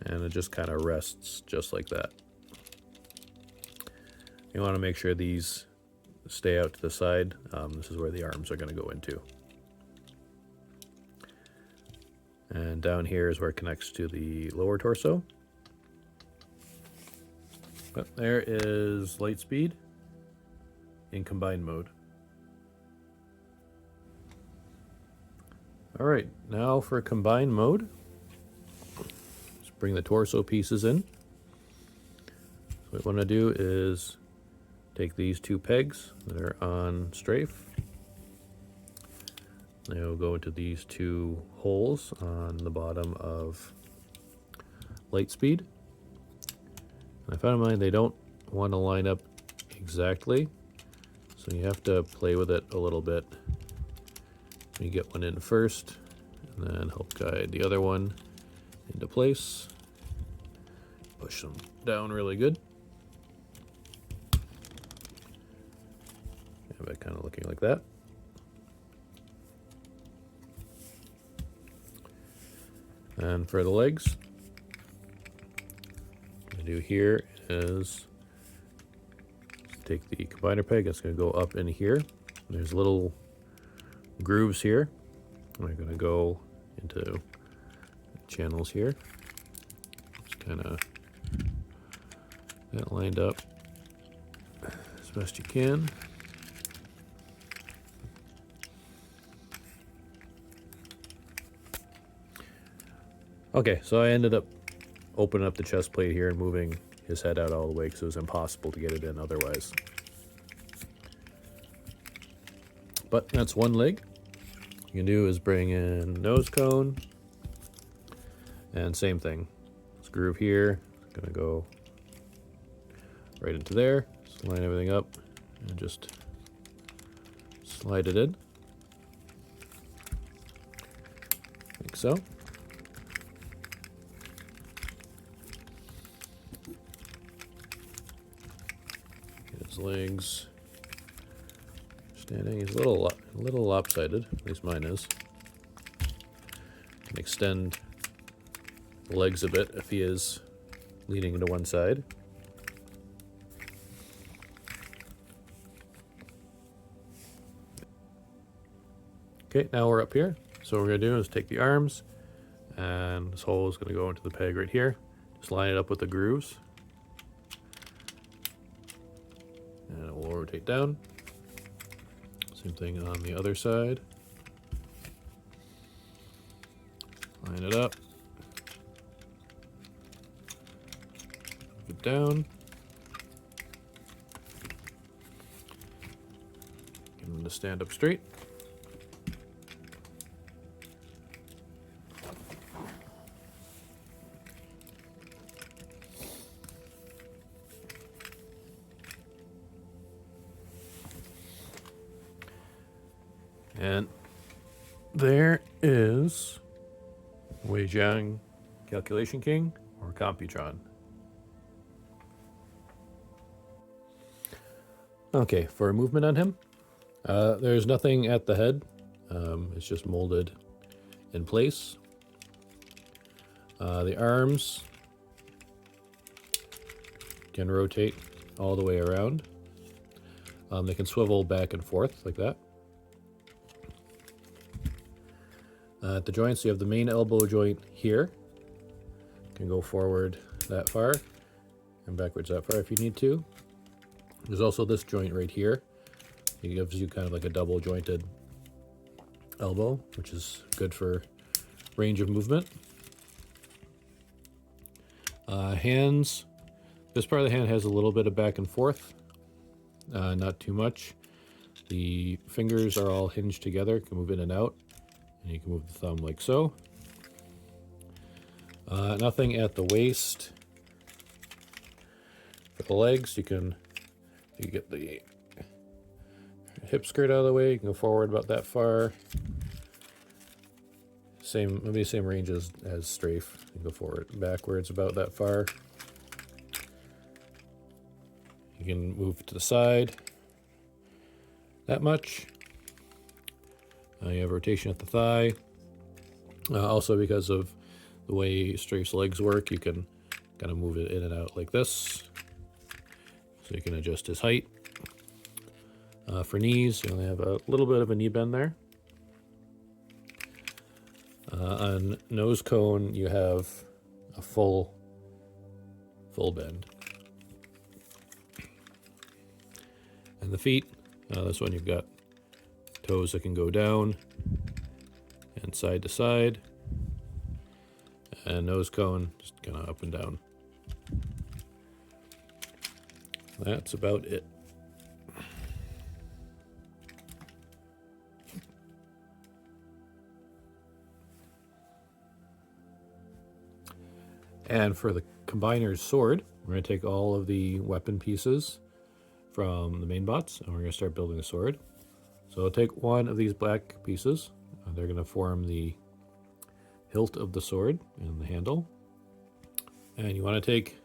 And it just kind of rests just like that. You want to make sure these stay out to the side. This is where the arms are going to go into. And down here is where it connects to the lower torso. But there is Lightspeed in combined mode. All right, now for combined mode. Bring the torso pieces in. So what I want to do is take these two pegs that are on Strafe. They will go into these two holes on the bottom of Lightspeed. And I found in mind they don't want to line up exactly, so you have to play with it a little bit. You get one in first, and then help guide the other one into place. Push them down really good. Have it kind of looking like that. And for the legs, what I do here is take the combiner peg. It's going to go up in here. There's little grooves here. We're going to go into channels here. Just kind of that lined up as best you can. Okay, so I ended up opening up the chest plate here and moving his head out all the way because it was impossible to get it in otherwise. But that's one leg. What you can do is bring in Nosecone. And same thing. This groove here is going to go right into there. Just line everything up and just slide it in. Like so. Get his legs standing. He's a little lopsided, at least mine is. Can extend the legs a bit if he is leaning to one side. Okay, now we're up here. So what we're going to do is take the arms, and this hole is going to go into the peg right here. Just line it up with the grooves. And it will rotate down. Same thing on the other side. Line it up. Move it down. Get them to stand up straight. And there is Weijiang Calculation King, or Computron. Okay, for movement on him, there's nothing at the head. It's just molded in place. The arms can rotate all the way around. They can swivel back and forth like that. At the joints, you have the main elbow joint here. You can go forward that far and backwards that far if you need to. There's also this joint right here. It gives you kind of like a double jointed elbow, which is good for range of movement. Hands. This part of the hand has a little bit of back and forth, not too much. The fingers are all hinged together, you can move in and out, and you can move the thumb like so. Nothing at the waist. For the legs, you get the hip skirt out of the way, you can go forward about that far. Maybe same range as Strafe. You can go forward and backwards about that far. You can move to the side that much. You have rotation at the thigh. Also, because of the way Strafe's legs work, you can kind of move it in and out like this. So you can adjust his height. For knees, you only have a little bit of a knee bend there. On Nosecone, you have a full bend. And the feet, this one you've got toes that can go down and side to side. And Nosecone, just kind of up and down. That's about it. And for the combiner's sword, we're going to take all of the weapon pieces from the main bots, and we're going to start building the sword. So I'll take one of these black pieces. They're going to form the hilt of the sword and the handle. And you want to take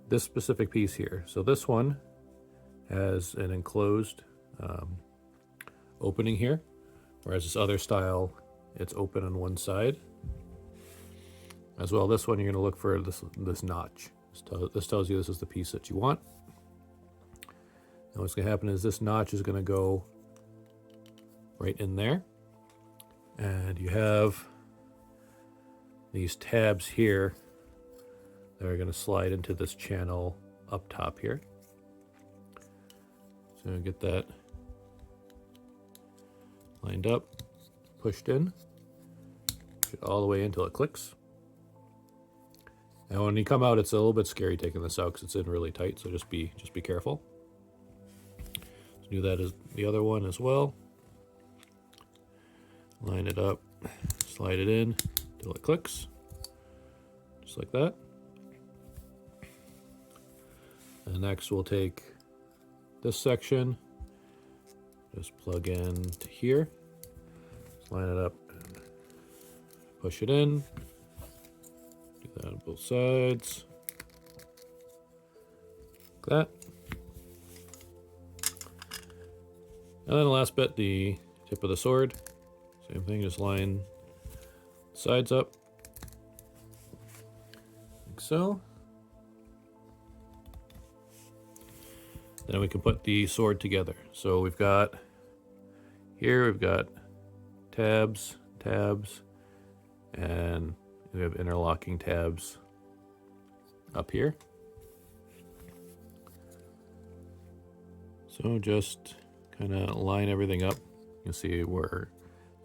this specific piece here. So this one has an enclosed opening here, whereas this other style, it's open on one side. As well, this one you're going to look for this notch. This tells you this is the piece that you want. And what's going to happen is this notch is going to go right in there. And you have these tabs here that are going to slide into this channel up top here. So get that lined up, pushed in, push it all the way until it clicks. And when you come out, it's a little bit scary taking this out because it's in really tight, so just be careful. So do that as the other one as well. Line it up, slide it in until it clicks, just like that. And next we'll take this section, just plug in to here, just line it up, and push it in. Do that on both sides, like that. And then the last bit, the tip of the sword. Same thing, just line sides up, like so. Then we can put the sword together. So we've got tabs, and we have interlocking tabs up here. So just kind of line everything up. You can see where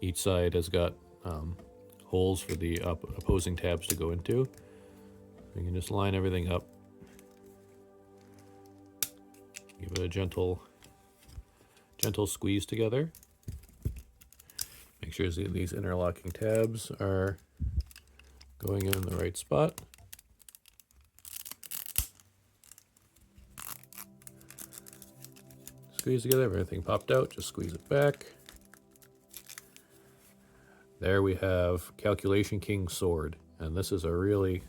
each side has got holes for the opposing tabs to go into. You can just line everything up Give it a gentle squeeze together. Make sure these interlocking tabs are going in the right spot. Squeeze together, everything popped out, just squeeze it back. There we have Calculation King sword, and this is a really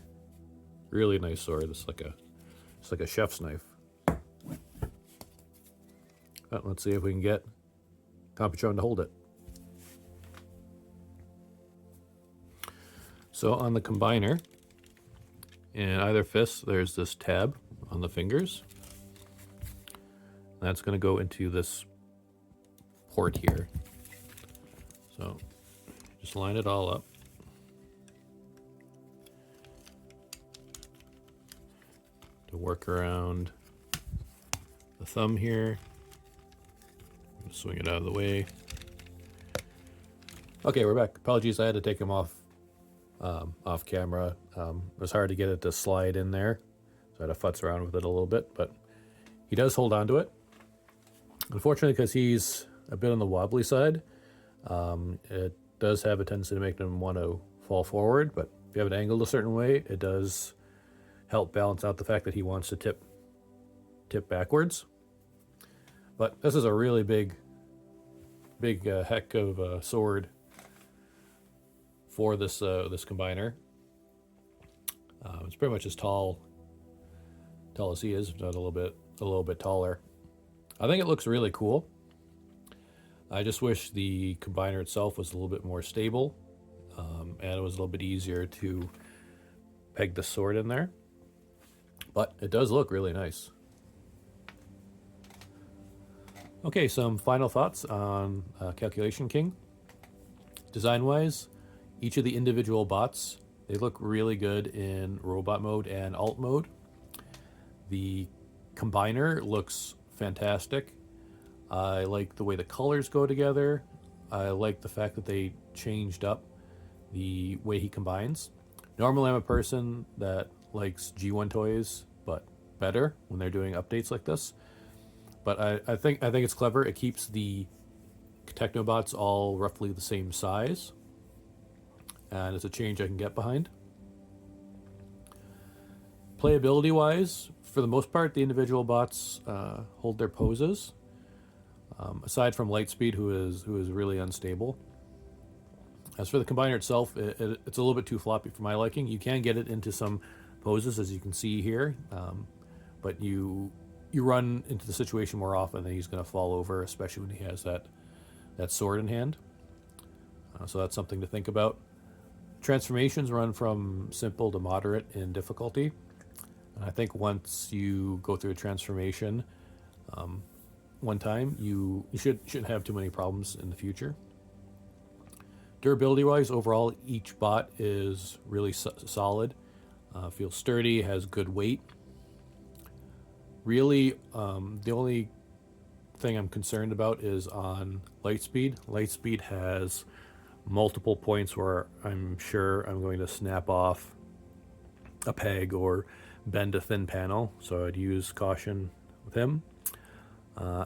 nice sword. It's like a chef's knife. But let's see if we can get Computron to hold it. So on the combiner, in either fist, there's this tab on the fingers. That's going to go into this port here. So just line it all up. To work around the thumb here. Swing it out of the way. Okay, we're back. Apologies, I had to take him off camera. It was hard to get it to slide in there, so I had to futz around with it a little bit, but he does hold on to it. Unfortunately, because he's a bit on the wobbly side, it does have a tendency to make him want to fall forward, but if you have it angled a certain way, it does help balance out the fact that he wants to tip backwards. But this is a really big heck of a sword for this combiner. It's pretty much as tall as he is, if not a little bit taller. I think it looks really cool. I just wish the combiner itself was a little bit more stable, and it was a little bit easier to peg the sword in there. But it does look really nice. Okay, some final thoughts on Calculation King. Design-wise, each of the individual bots, they look really good in robot mode and alt mode. The combiner looks fantastic. I like the way the colors go together. I like the fact that they changed up the way he combines. Normally I'm a person that likes G1 toys, but better when they're doing updates like this. But I think it's clever. It keeps the Technobots all roughly the same size, and it's a change I can get behind. Playability wise, for the most part, the individual bots hold their poses. Aside from Lightspeed, who is really unstable. As for the combiner itself, it's a little bit too floppy for my liking. You can get it into some poses, as you can see here, but you run into the situation more often that he's going to fall over, especially when he has that sword in hand. So that's something to think about. Transformations run from simple to moderate in difficulty. And I think once you go through a transformation one time, you shouldn't have too many problems in the future. Durability-wise, overall, each bot is really solid. Feels sturdy, has good weight. Really, the only thing I'm concerned about is on Lightspeed. Lightspeed has multiple points where I'm sure I'm going to snap off a peg or bend a thin panel, so I'd use caution with him.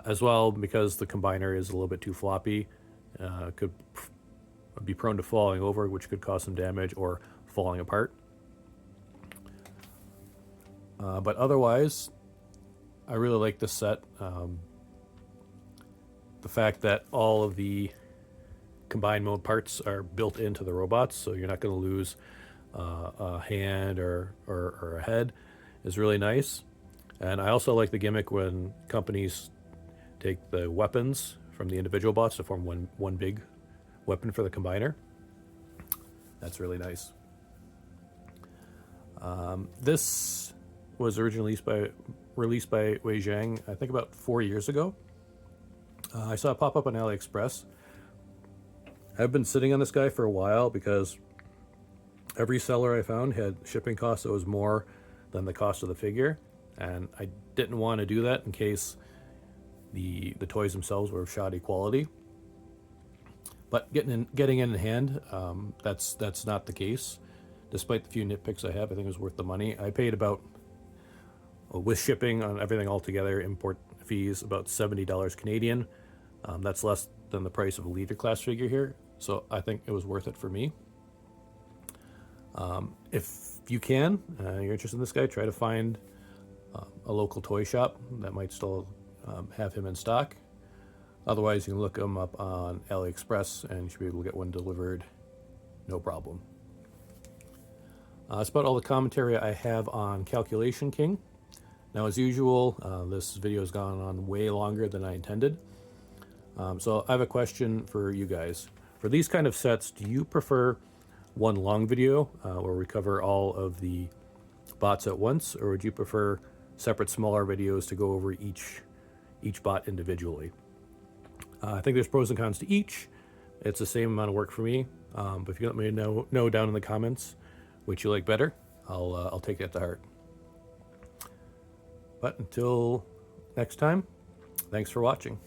As well, because the combiner is a little bit too floppy, could be prone to falling over, which could cause some damage, or falling apart. But otherwise, I really like this set. The fact that all of the combined mode parts are built into the robots, so you're not going to lose a hand or a head, is really nice. And I also like the gimmick when companies take the weapons from the individual bots to form one big weapon for the combiner. That's really nice. This was originally released by Weijing, I think about 4 years ago. I saw it pop up on AliExpress. I've been sitting on this guy for a while because every seller I found had shipping costs that was more than the cost of the figure, and I didn't want to do that in case the toys themselves were of shoddy quality. But getting in hand, that's not the case. Despite the few nitpicks I have, I think it was worth the money. I paid about, with shipping on everything altogether, import fees, about $70 Canadian. That's less than the price of a leader class figure here, so I think it was worth it for me. If you can, you're interested in this guy, try to find a local toy shop that might still have him in stock. Otherwise, you can look him up on AliExpress and you should be able to get one delivered, no problem. That's about all the commentary I have on Calculation King. Now, as usual, this video has gone on way longer than I intended. So I have a question for you guys. For these kind of sets, do you prefer one long video where we cover all of the bots at once, or would you prefer separate smaller videos to go over each bot individually? I think there's pros and cons to each. It's the same amount of work for me, but if you let me know down in the comments which you like better, I'll take that to heart. But until next time, thanks for watching.